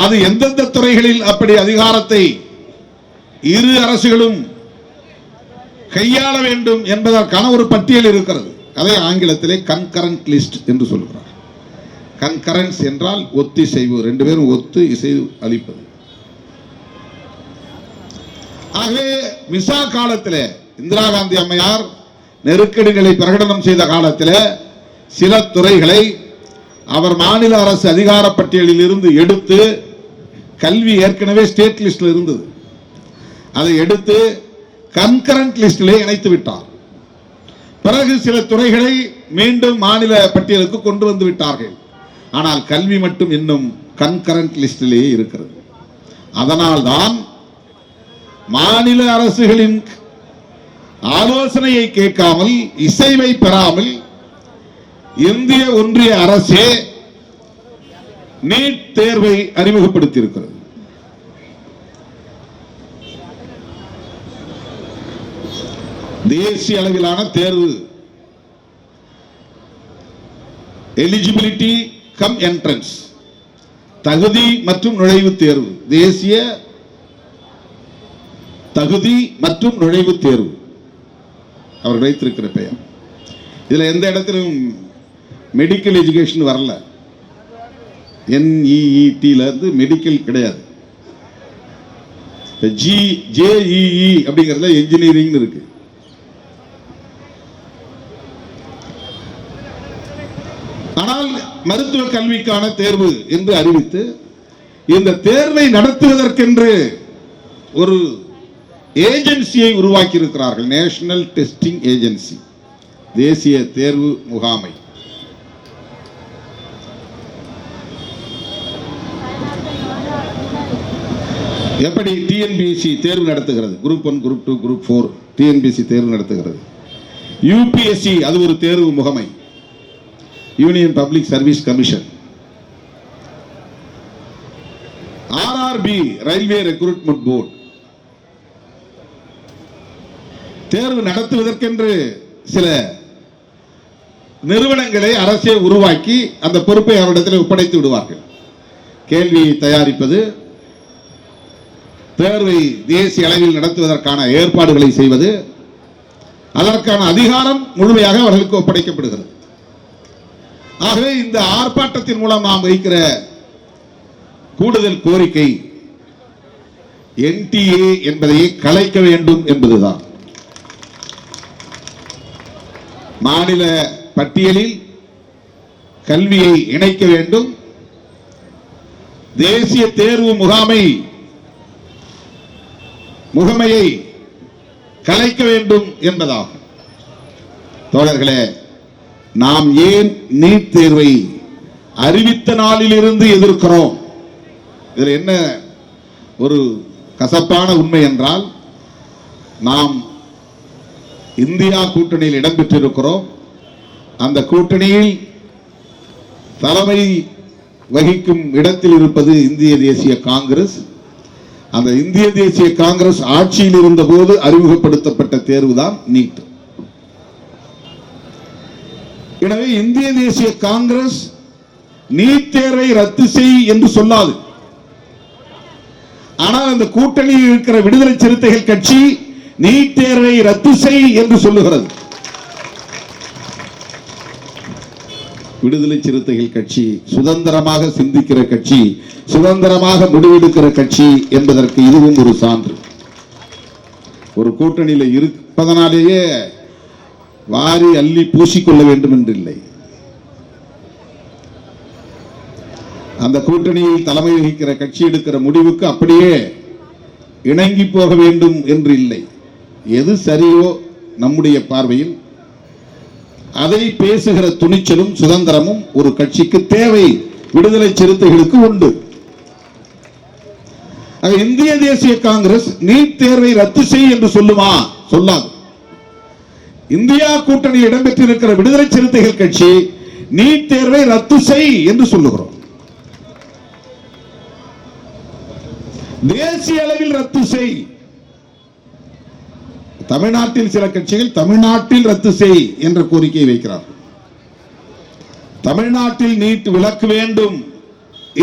அது எந்தெந்த துறைகளில் அப்படி அதிகாரத்தை இரு அரசுகளும் கையாள வேண்டும் என்பதற்கான ஒரு பட்டியல் இருக்கிறது. அதை ஆங்கிலத்திலே கன்கரண்ட் லிஸ்ட் என்று சொல்கிறார். கன்கரன்ஸ் என்றால் ஒத்திசைவு, ரெண்டு பேரும் ஒத்து இசைவு அளிப்பது. ஆகவே மிசா காலத்தில் இந்திரா காந்தி அம்மையார் நெருக்கடிகளை பிரகடனம் செய்த காலத்தில் சில துறைகளை அவர் மாநில அரசு அதிகார பட்டியலில் இருந்து எடுத்து, கல்வி ஏற்கனவே ஸ்டேட் லிஸ்டில் இருந்தது, அதை எடுத்து கன்கரண்ட் லிஸ்டிலே இணைத்து விட்டார். பிறகு சில துறைகளை மீண்டும் மாநில பட்டியலுக்கு கொண்டு வந்து விட்டார்கள். ஆனால் கல்வி மட்டும் இன்னும் கன்கரண்ட் லிஸ்டிலேயே இருக்கிறது. அதனால்தான் மாநில அரசுகளின் ஆலோசனையை கேட்காமல், இசைவை பெறாமல் இந்திய ஒன்றிய அரசே நீட் தேர்வை அறிமுகப்படுத்தி இருக்கிறது. தேசிய அளவிலான தேர்வு, எலிஜிபிலிட்டி கம் என்ட்ரன்ஸ், தகுதி மற்றும் நுழைவுத் தேர்வு, தேசிய தகுதி மற்றும் நுழைவுத் தேர்வு அவர் வைத்திருக்கிற பெயர். இதுல எந்த இடத்திலும் மெடிக்கல் எஜுகேஷன் வரல. NEET-ல இருந்து மெடிக்கல் கிடையாது. JEE அப்படிங்கிறதுல என்ஜினியரிங் இருக்கு. ஆனால் மருத்துவ கல்விக்கான தேர்வு என்று அறிவித்து இந்த தேர்வை நடத்துவதற்கென்று ஒரு ஏஜென்சியை உருவாக்கி இருக்கிறார்கள். நேஷனல் டெஸ்டிங் ஏஜென்சி, தேசிய தேர்வு முகாமை. எப்படி TNPSC தேர்வு நடத்துகிறது, குரூப் 1, குரூப் 2, குரூப் 4 TNPSC தேர்வு நடத்துகிறது. UPSC அது ஒரு தேர்வு முகமை, union public service commission. RRB railway recruitment board தேர்வு நடத்துவதற்கென்று சில நிறுவனங்களை அரசே உருவாக்கி அந்த பொறுப்பை அவரிடத்தில் ஒப்படைத்து விடுவார்கள். கேள்வியை தயாரிப்பது, தேர்வை தேசிய அளவில் நடத்துவதற்கான ஏற்பாடுகளை செய்வது, அதற்கான அதிகாரம் முழுமையாக அவர்களுக்கு ஒப்படைக்கப்படுகிறது. ஆகவே இந்த ஆர்ப்பாட்டத்தின் மூலம் நாம் வைக்கிற கூடுதல் கோரிக்கை NTA என்பதை கலைக்க வேண்டும் என்பதுதான். மாநில பட்டியலில் கல்வியை இணைக்க வேண்டும், தேசிய தேர்வு முகமையை கலைக்க வேண்டும் என்பதாகும். தோழர்களே, நாம் ஏன் நீட் தேர்வை அறிவித்த நாளில் இருந்து எதிர்க்கிறோம்? இதில் என்ன ஒரு கசப்பான உண்மை என்றால், நாம் இந்தியா கூட்டணியில் இடம்பெற்றிருக்கிறோம். அந்த கூட்டணியில் தலைமை வகிக்கும் இடத்தில் இருப்பது இந்திய தேசிய காங்கிரஸ். அந்த இந்திய தேசிய காங்கிரஸ் ஆட்சியில் இருந்த போது அறிமுகப்படுத்தப்பட்ட தேர்வுதான் நீட். எனவே இந்திய தேசிய காங்கிரஸ் நீட் தேர்வை ரத்து செய் என்று சொல்லாது. ஆனால் அந்த கூட்டணியில் இருக்கிற விடுதலை சிறுத்தைகள் கட்சி நீட் தேர்வை ரத்து செய் என்று சொல்லுகிறது. விடுதலை சிறுத்தைகள் கட்சி சுதந்திரமாக சிந்திக்கிற கட்சி, சுதந்திரமாக முடிவெடுக்கிற கட்சி என்பதற்கு இதுவும் ஒரு சான்று. ஒரு கூட்டணியில் இருப்பதனாலேயே வாரி அள்ளி பூசிக்கொள்ள வேண்டும் என்று இல்லை. அந்த கூட்டணியில் தலைமை வகிக்கிற கட்சி எடுக்கிற முடிவுக்கு அப்படியே இணங்கி போக வேண்டும் என்று இல்லை. எது சரியோ நம்முடைய பார்வையில் அதை பேசுகிற துணிச்சலும் சுதந்திரமும் ஒரு கட்சிக்கு தேவை, விடுதலை சிறுத்தைகளுக்கு உண்டு. இந்திய தேசிய காங்கிரஸ் நீட் தேர்வை ரத்து செய் என்று சொல்லுமா? சொல்லாது. இந்தியா கூட்டணியில் இடம்பெற்றிருக்கிற விடுதலை சிறுத்தைகள் கட்சி நீட் தேர்வை ரத்து செய் என்று சொல்லுகிறோம். தேசிய அளவில் ரத்து செய். தமிழ்நாட்டில் சில கட்சிகள் தமிழ்நாட்டில் ரத்து செய் என்ற கோரிக்கையை வைக்கிறார்கள். தமிழ்நாட்டில் நீட் விலக்கு வேண்டும்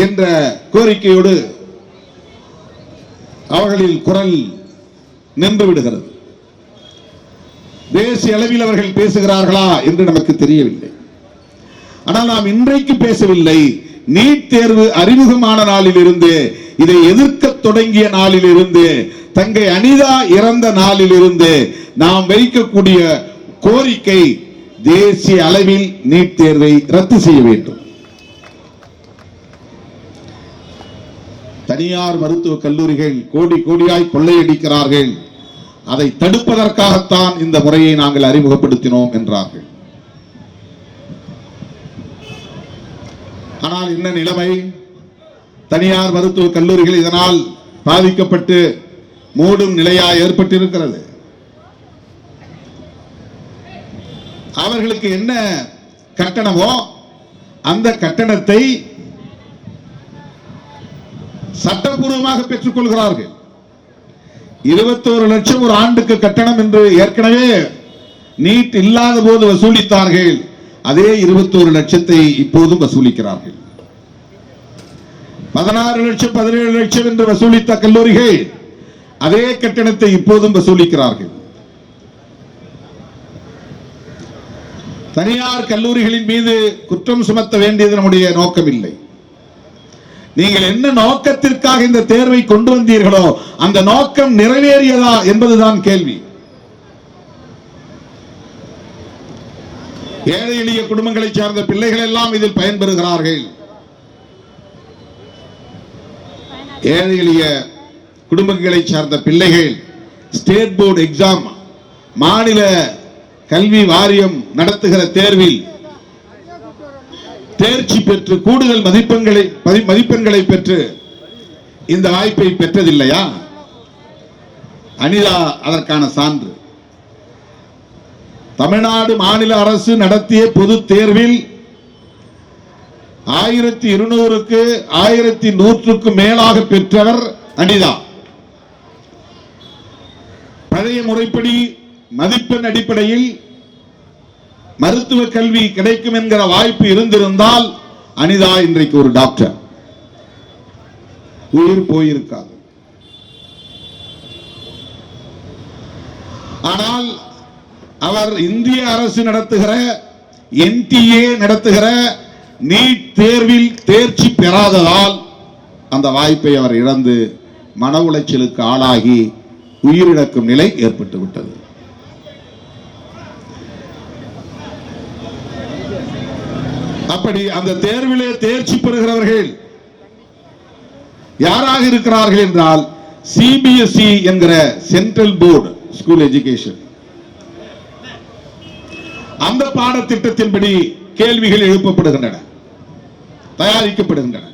என்ற கோரிக்கையோடு அவர்களில் குரல் நின்று விடுகிறது. தேசிய அளவில் அவர்கள் பேசுகிறார்களா என்று நமக்கு தெரியவில்லை. ஆனால் நாம் இன்றைக்கு பேசவில்லை. நீட் தேர்வு அறிமுகமான நாளில் இருந்து, இதை எதிர்க்க தொடங்கிய நாளில் இருந்து, தங்கை அனிதா இறந்த நாளில் இருந்து நாம் வைக்கக்கூடிய கோரிக்கை தேசிய அளவில் நீட் தேர்வை ரத்து செய்ய வேண்டும். தனியார் மருத்துவக் கல்லூரிகள் கோடி கோடியாய் கொள்ளையடிக்கிறார்கள், அதை தடுப்பதற்காகத்தான் இந்த முறையை நாங்கள் அறிமுகப்படுத்தினோம் என்றார்கள். ஆனால் என்ன நிலைமை? தனியார் மருத்துவக் கல்லூரிகள் இதனால் பாதிக்கப்பட்டு மூடும் நிலையா ஏற்பட்டிருக்கிறது. அவர்களுக்கு என்ன கட்டணமோ அந்த கட்டணத்தை சட்டப்பூர்வமாக பெற்றுக் கொள்கிறார்கள். 21 லட்சம் ஒரு ஆண்டுக்கு கட்டணம் என்று ஏற்கனவே நீட் இல்லாத போது வசூலித்தார்கள். அதே 21 லட்சத்தை இப்போதும் வசூலிக்கிறார்கள். 16 லட்சம் 17 லட்சம் என்று வசூலித்த கல்லூரிகள் அதே கட்டணத்தை இப்போதும் வசூலிக்கிறார்கள். தனியார் கல்லூரிகளின் மீது குற்றம் சுமத்த வேண்டியது நம்முடைய நோக்கம் இல்லை. நீங்கள் என்ன நோக்கத்திற்காக இந்த தேர்வை கொண்டு வந்தீர்களோ அந்த நோக்கம் நிறைவேறியதா என்பதுதான் கேள்வி. ஏழை எளிய குடும்பங்களை சார்ந்த பிள்ளைகள் எல்லாம் இதில் பயன்பெறுகிறார்கள். ஏழை எளிய குடும்பங்களை சார்ந்த பிள்ளைகள் ஸ்டேட் போர்டு எக்ஸாம், மாநில கல்வி வாரியம் நடத்துகிற தேர்வில் தேர்ச்சி பெற்று கூடுதல் மதிப்பெண்களை பெற்று இந்த வாய்ப்பை பெற்றதில்லையா? அனிதா அதற்கான சான்று. தமிழ்நாடு மாநில அரசு நடத்திய பொது தேர்வில் 1200க்கு 1100க்கு மேலாக பெற்றவர் அனிதா. பழைய முறைப்படி மதிப்பெண் அடிப்படையில் மருத்துவ கல்வி கிடைக்கும் என்கிற வாய்ப்பு இருந்திருந்தால் அனிதா இன்றைக்கு ஒரு டாக்டர். உயிர் போயிருக்காது. ஆனால் அவர் இந்திய அரசு நடத்துகிற NTA நடத்துகிற நீட் தேர்வில் தேர்ச்சி பெறாததால் அந்த வாய்ப்பை அவர் இழந்து மன உளைச்சலுக்கு ஆளாகி உயிரிழக்கும் நிலை ஏற்பட்டு விட்டது. அப்படி அந்த தேர்விலே தேர்ச்சி பெறுகிறவர்கள் யாராக இருக்கிறார்கள் என்றால் CBSE என்கிற சென்ட்ரல் போர்டு ஸ்கூல் எஜுகேஷன், அந்த பாடத்திட்டத்தின்படி கேள்விகள் எழுப்பப்படுகின்றன, தயாரிக்கப்படுகின்றன.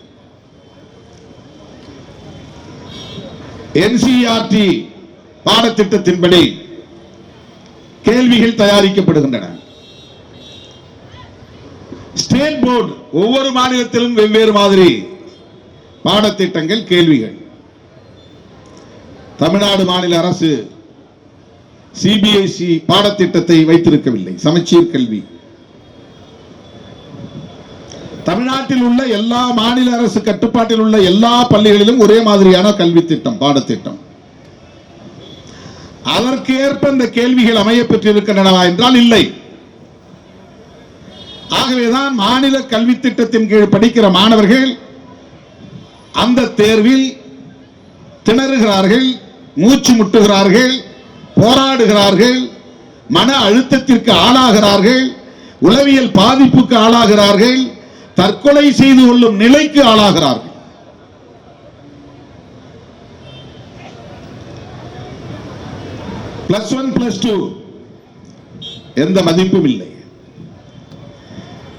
NCERT பாடத்திட்டத்தின்படி கேள்விகள் தயாரிக்கப்படுகின்றன. ஸ்டேட் போர்டு ஒவ்வொரு மாநிலத்திலும் வெவ்வேறு மாதிரி பாடத்திட்டங்கள், கேள்விகள். தமிழ்நாடு மாநில அரசு CBSE பாடத்திட்டத்தை வைத்திருக்கவில்லை, சமச்சீர் கல்வி. தமிழ்நாட்டில் உள்ள எல்லா மாநில அரசு கட்டுப்பாட்டில் உள்ள எல்லா பள்ளிகளிலும் ஒரே மாதிரியான கல்வி திட்டம், பாடத்திட்டம். அதற்கு ஏற்ப இந்த கேள்விகள் அமைய பெற்றிருக்கின்றனவா என்றால் இல்லை. ஆகவேதான் மாநில கல்வி திட்டத்தின் கீழ் படிக்கிற மாணவர்கள் அந்த தேர்வில் திணறுகிறார்கள், மூச்சு முட்டுகிறார்கள், போராடுகிறார்கள், மன அழுத்தத்திற்கு ஆளாகிறார்கள், உளவியல் பாதிப்புக்கு ஆளாகிறார்கள், தற்கொலை செய்து கொள்ளும் நிலைக்கு ஆளாகிறார்கள். +1 +2 எந்த மதிப்பும் இல்லை.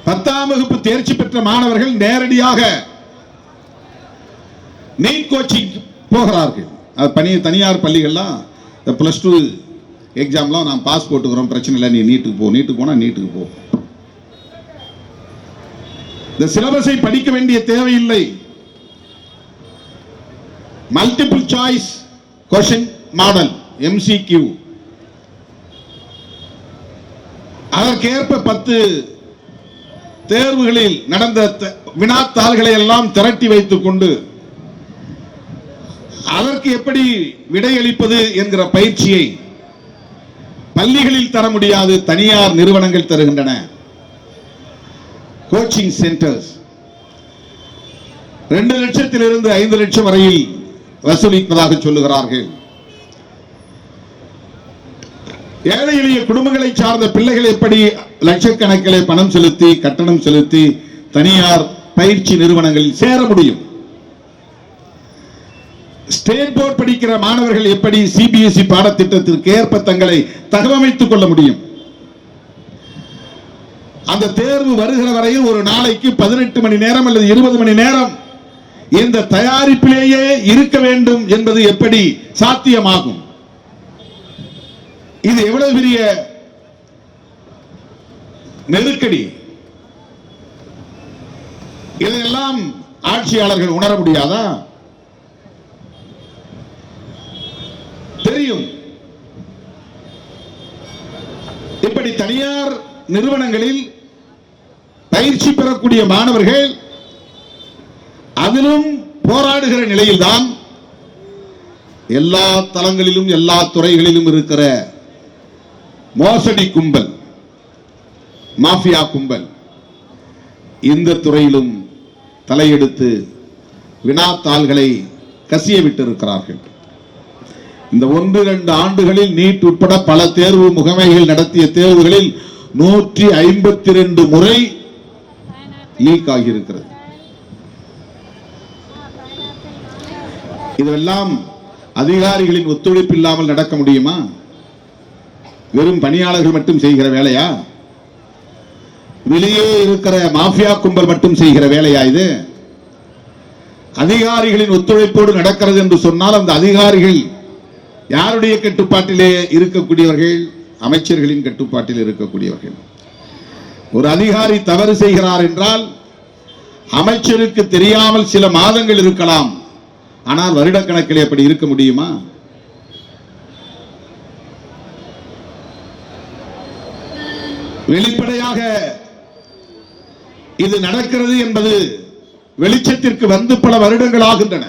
10ஆம் வகுப்பு தேர்ச்சி பெற்ற மாணவர்கள் நேரடியாக நீட் கோச்சிங் போகிறார்கள். தனியார் பள்ளிகள்லாம் +2 எக்ஸாம்லாம் நான் பாஸ் போட்டுக்கிறோம், பிரச்சனை இல்லை, நீ நீட்டுக்கு போனால் நீட்டுக்கு போ. இந்த சிலபஸை படிக்க வேண்டிய தேவையில்லை. Multiple choice question model MCQ, அதற்கேற்ப 10 தேர்வுகளில் நடந்த வினாத்தாள்களை எல்லாம் திரட்டி வைத்துக் கொண்டு அதற்கு எப்படி விடையளிப்பது என்கிற பயிற்சியை பள்ளிகளில் தர முடியாது, தனியார் நிறுவனங்கள் தருகின்றன. கோச்சிங் சென்டர்ஸ் 2 லட்சத்திலிருந்து 5 லட்சம் வரையில் வசூலிப்பதாக சொல்லுகிறார்கள். ஏழை எளிய குடும்பங்களை சார்ந்த பிள்ளைகள் எப்படி லட்சக்கணக்கிலே பணம் செலுத்தி கட்டணம் செலுத்தி தனியார் பயிற்சி நிறுவனங்களில் சேர முடியும்? ஸ்டேட் போர்டு படிக்கிற மாணவர்கள் எப்படி CBSE பாடத்திட்டத்திற்கு ஏற்ப தங்களை தகவமைத்துக் கொள்ள முடியும்? அந்த தேர்வு வருகிற வரையில் ஒரு நாளைக்கு 18 மணி நேரம் அல்லது 20 மணி நேரம் இந்த தயாரிப்பிலேயே இருக்க வேண்டும் என்பது எப்படி சாத்தியமாகும்? இது எவ்வளவு பெரிய நெருக்கடி! இதையெல்லாம் ஆட்சியாளர்கள் உணர முடியாதா? தெரியும். இப்படி தனியார் நிறுவனங்களில் பயிற்சி பெறக்கூடிய மாணவர்கள் அதிலும் போராடுகிற நிலையில்தான் எல்லா தளங்களிலும் எல்லா துறைகளிலும் இருக்கிற மோசடி கும்பல், மாஃபியா கும்பல் இந்த துறையிலும் தலையெடுத்து வினாத்தாள்களை கசிய விட்டிருக்கிறார்கள். இந்த 1-2 ஆண்டுகளில் நீட் உட்பட பல தேர்வு முகமைகள் நடத்திய தேர்வுகளில் 152 முறை லீக் ஆகியிருக்கிறது. இதெல்லாம் அதிகாரிகளின் ஒத்துழைப்பு இல்லாமல் நடக்க முடியுமா? வெறும் பணியாளர்கள் மட்டும் செய்கிற வேலையா? வெளியே இருக்கிற மாஃபியா கும்பல் மட்டும் செய்கிற வேலையா இது? அதிகாரிகளின் ஒத்துழைப்போடு நடக்கிறது என்று சொன்னால் அந்த அதிகாரிகள் யாருடைய கட்டுப்பாட்டிலே இருக்கக்கூடியவர்கள்? அமைச்சர்களின் கட்டுப்பாட்டில் இருக்கக்கூடியவர்கள். ஒரு அதிகாரி தவறு செய்கிறார் என்றால் அமைச்சருக்கு தெரியாமல் சில மாதங்கள் இருக்கலாம், ஆனால் வருடக்கணக்கில் எப்படி இருக்க முடியுமா? வெளிப்படையாக இது நடக்கிறது என்பது வெளிச்சத்திற்கு வந்து பல வருடங்கள் ஆகின்றன.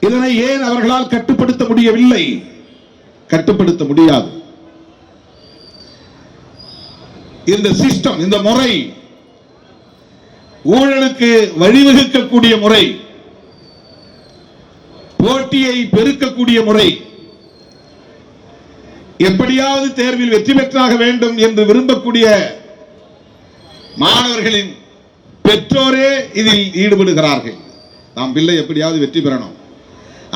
இதனை ஏன் அவர்களால் கட்டுப்படுத்த முடியவில்லை? கட்டுப்படுத்த முடியாது. இந்த சிஸ்டம், இந்த முறை ஊழலுக்கு வழிவகுக்கக்கூடிய முறை, போட்டியை பெருக்கக்கூடிய முறை, எப்படியாவது தேர்வில் வெற்றி பெற்றாக வேண்டும் என்று விரும்பக்கூடிய மாணவர்களின் பெற்றோரே இதில் ஈடுபடுகிறார்கள். நாம் பிள்ளை எப்படியாவது வெற்றி பெறணும்,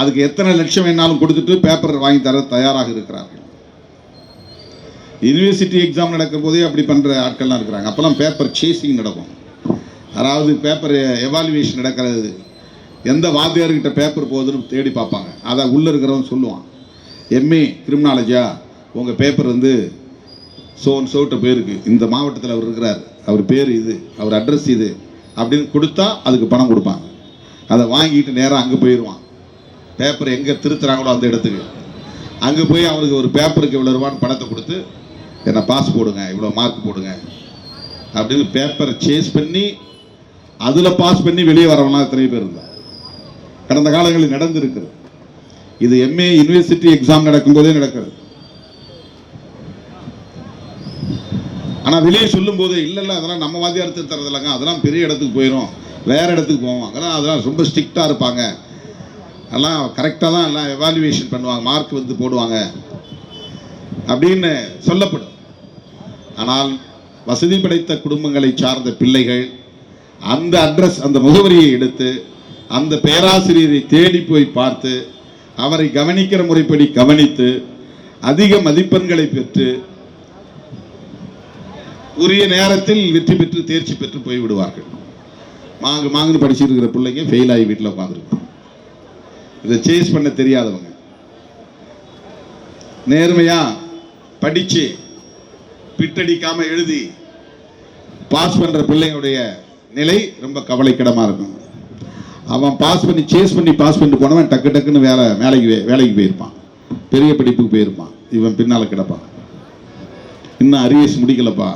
அதுக்கு எத்தனை லட்சம் வேணாலும் கொடுத்துட்டு பேப்பர் வாங்கி தர தயாராக இருக்கிறார்கள். யூனிவர்சிட்டி எக்ஸாம் நடக்கும் போதே அப்படி பண்ற ஆட்கள்லாம் இருக்கிறாங்க. அப்பெல்லாம் பேப்பர் சேசிங் நடக்கும். அதாவது பேப்பர் எவாலுவேஷன் நடக்கிறது, எந்த வாத்தியார்கிட்ட பேப்பர் போகுதுன்னு தேடி பார்ப்பாங்க. அதை உள்ள இருக்கிறவன் சொல்லுவான், MA கிரிமினாலஜியா, உங்க பேப்பர் வந்து சோட்ட பேருக்கு, இந்த மாவட்டத்தில் அவர் இருக்கிறார், அவர் பேர் இது, அவர் அட்ரஸ் இது அப்படின்னு கொடுத்தா அதுக்கு பணம் கொடுப்பாங்க. அதை வாங்கிட்டு நேராக அங்கே போயிடுவான். பேப்பர் எங்கே திருத்துறாங்களோ அந்த இடத்துக்கு அங்கே போய் அவனுக்கு ஒரு பேப்பருக்கு இவ்வளோ ரூபான்னு பணத்தை கொடுத்து என்னை பாஸ் போடுங்க, இவ்வளோ மார்க் போடுங்க அப்படின்னு பேப்பரை சேஸ் பண்ணி அதில் பாஸ் பண்ணி வெளியே வரவனா எத்தனை பேர் இருந்தார். கடந்த காலங்களில் நடந்திருக்கிறது. இது MA யூனிவர்சிட்டி எக்ஸாம் நடக்கும் போதே நடக்கிறது. ஆனால் வெளியே சொல்லும் போது இல்லை அதெல்லாம் நம்ம வாத்தியார் தரது இல்லைங்க, அதெல்லாம் பெரிய இடத்துக்கு போயிடும், வேற இடத்துக்கு போவோம், அதெல்லாம் ரொம்ப ஸ்ட்ரிக்டாக இருப்பாங்க, எல்லாம் கரெக்டாக தான் எல்லாம் எவாலுவேஷன் பண்ணுவாங்க, மார்க் வந்து போடுவாங்க அப்படின்னு சொல்லப்படும். ஆனால் வசதி படைத்த குடும்பங்களை சார்ந்த பிள்ளைகள் அந்த அட்ரஸ், அந்த முகவரியை எடுத்து அந்த பேராசிரியரை தேடி போய் பார்த்து அவரை கவனிக்கிற முறைப்படி கவனித்து அதிக மதிப்பெண்களை பெற்று உரிய நேரத்தில் வெற்றி பெற்று தேர்ச்சி பெற்று போய்விடுவார்கள். மாங்குன்னு படிச்சுட்டு இருக்கிற பிள்ளைங்க ஃபெயில் ஆகி வீட்டில் உட்காந்துருக்கும். இதை சேஸ் பண்ண தெரியாதவங்க. நேர்மையா படிச்சு பிட்டடிக்காம எழுதி பாஸ் பண்ற பிள்ளைங்களுடைய நிலை ரொம்ப கவலைக்கிடமா இருக்கும். அவன் பாஸ் பண்ணி சேஸ் பண்ணி பாஸ் பண்ணிட்டு போனவன் டக்கு டக்குன்னு வேலைக்கு போயிருப்பான், பெரிய படிப்புக்கு போயிருப்பான். இவன் பின்னால கிடப்பான், இன்னும் அரியஸ் முடிக்கலப்பா,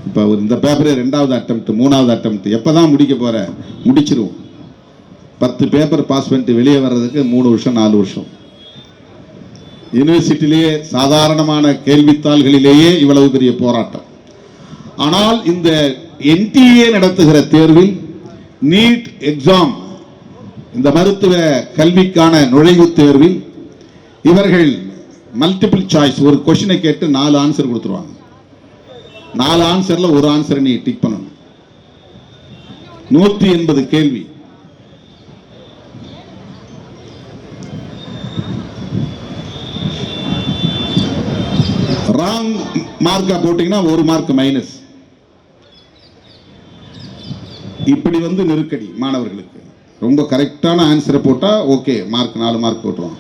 இப்போ இந்த பேப்பரே 2வது அட்டெம்ப்ட் 3வது அட்டெம்ப்ட், எப்போதான் முடிக்க போற, முடிச்சிருவோம். 10 பேப்பர் பாஸ் பண்ணிட்டு வெளியே வர்றதுக்கு 3 வருஷம் 4 வருஷம். யூனிவர்சிட்டியிலேயே சாதாரணமான கேள்வித்தாள்களிலேயே இவ்வளவு பெரிய போராட்டம். ஆனால் இந்த NTA நடத்துகிற தேர்வில் நீட் எக்ஸாம், இந்த மருத்துவ கல்விக்கான நுழைவுத் தேர்வில் இவர்கள் மல்டிபிள் சாய்ஸ், ஒரு கொஸ்டினை கேட்டு 4 ஆன்சர் கொடுத்துருவாங்க. 4 ஆன்சர்ல ஒரு ஆன்சரை நீ டிக் பண்ணணும். 180 கேள்வி. ராங் மார்க்கா போட்டீங்கன்னா 1 மார்க் மைனஸ். இப்படி நெருக்கடி மாணவர்களுக்கு. ரொம்ப கரெக்டான ஆன்சரை போட்டா ஓகே, மார்க் 4 மார்க் போட்டுருவான்.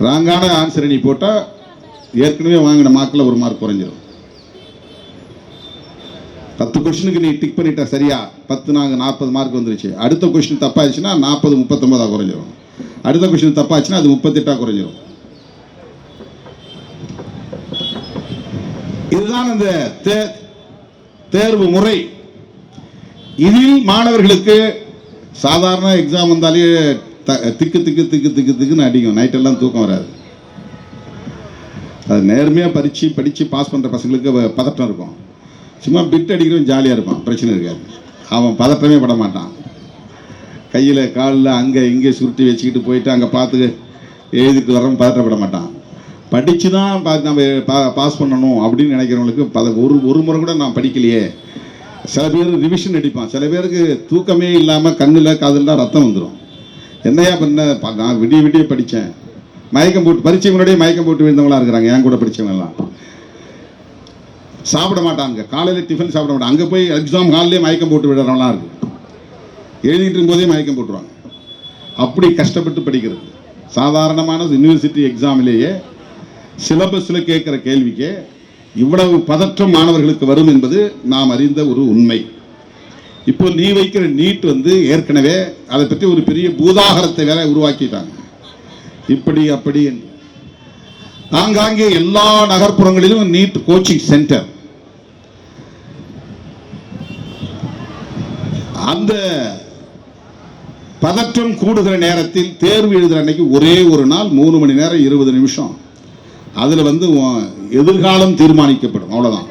ராங்கான ஆன்சரை நீ போட்டா ஏற்கனவே வாங்கின மார்க்ல 1 மார்க் குறைஞ்சிடும். 10 கொஸ்டினுக்கு நீ டிக் பண்ணிட்ட சரியா, 10 நாங்க 40 மார்க் வந்துருச்சு. அடுத்த கொஸ்டின் தப்பாச்சுன்னா 40 39 குறைஞ்சிடும். அடுத்த கொஸ்டின் தப்பாச்சுன்னா அது 38 குறைஞ்சிடும். இதுதான் அந்த தேர்வு முறை. இதில் மாணவர்களுக்கு சாதாரண எக்ஸாம் வந்தாலே திக்கு திக்கு திக்கு திக்கு திக்குன்னு அடிக்கும், நைட்டெல்லாம் தூக்கம் வராது. அது நேர்மையாக படித்து பாஸ் பண்ணுற பசங்களுக்கு பதட்டம் இருக்கும். சும்மா பிட் அடிக்கிறவன் ஜாலியாக இருப்பான், பிரச்சனை இருக்காது. அவன் பதட்டமே பட மாட்டான். கையில் காலில் அங்கே இங்கே சுருட்டி வச்சுக்கிட்டு போயிட்டு அங்கே பார்த்து எழுதிட்டு வரவன் பதட்டப்பட மாட்டான். படித்து தான் நம்ம பாஸ் பண்ணணும் அப்படின்னு நினைக்கிறவங்களுக்கு ஒரு முறை கூட நான் படிக்கலையே. சில பேர் ரிவிஷன் அடிப்பான், சில பேருக்கு தூக்கமே இல்லாமல் கண்ணில் காதில் ரத்தம் வந்துடும். என்னையா பண்ண, நான் விடிய படித்தேன், மயக்கம் போட்டு பரீட்சை முன்னாடியே மயக்கம் போட்டு விழுந்தவங்களா இருக்கிறாங்க. என் கூட படித்தவங்கலாம் சாப்பிட மாட்டாங்க, காலையில் டிஃபன் சாப்பிட மாட்டாங்க. அங்கே போய் எக்ஸாம் ஹால்லேயே மயக்கம் போட்டு விடுறவங்களாம் இருக்கு. எழுதிட்டு இருக்கும்போதே மயக்கம் போட்டுருவாங்க. அப்படி கஷ்டப்பட்டு படிக்கிறது. சாதாரணமான யூனிவர்சிட்டி எக்ஸாமிலேயே சிலபஸில் கேட்குற கேள்விக்கு இவ்வளவு பதற்றம் மாணவர்களுக்கு வரும் என்பது நாம் அறிந்த ஒரு உண்மை. இப்போ நீ வைக்கிற நீட் ஏற்கனவே அதை பற்றி ஒரு பெரிய பூதாகரத்தை வேற உருவாக்கிட்டாங்க. இப்படி அப்படி ஆங்காங்கே எல்லா நகர்ப்புறங்களிலும் நீட் கோச்சிங் சென்டர். அந்த பதற்றம் கூடுகிற நேரத்தில் தேர்வு எழுதுகிற அன்னைக்கு ஒரே ஒரு நாள் 3 மணி நேரம் 20 நிமிஷம் அதில் எதிர்காலம் தீர்மானிக்கப்படும். அவ்வளோதான்.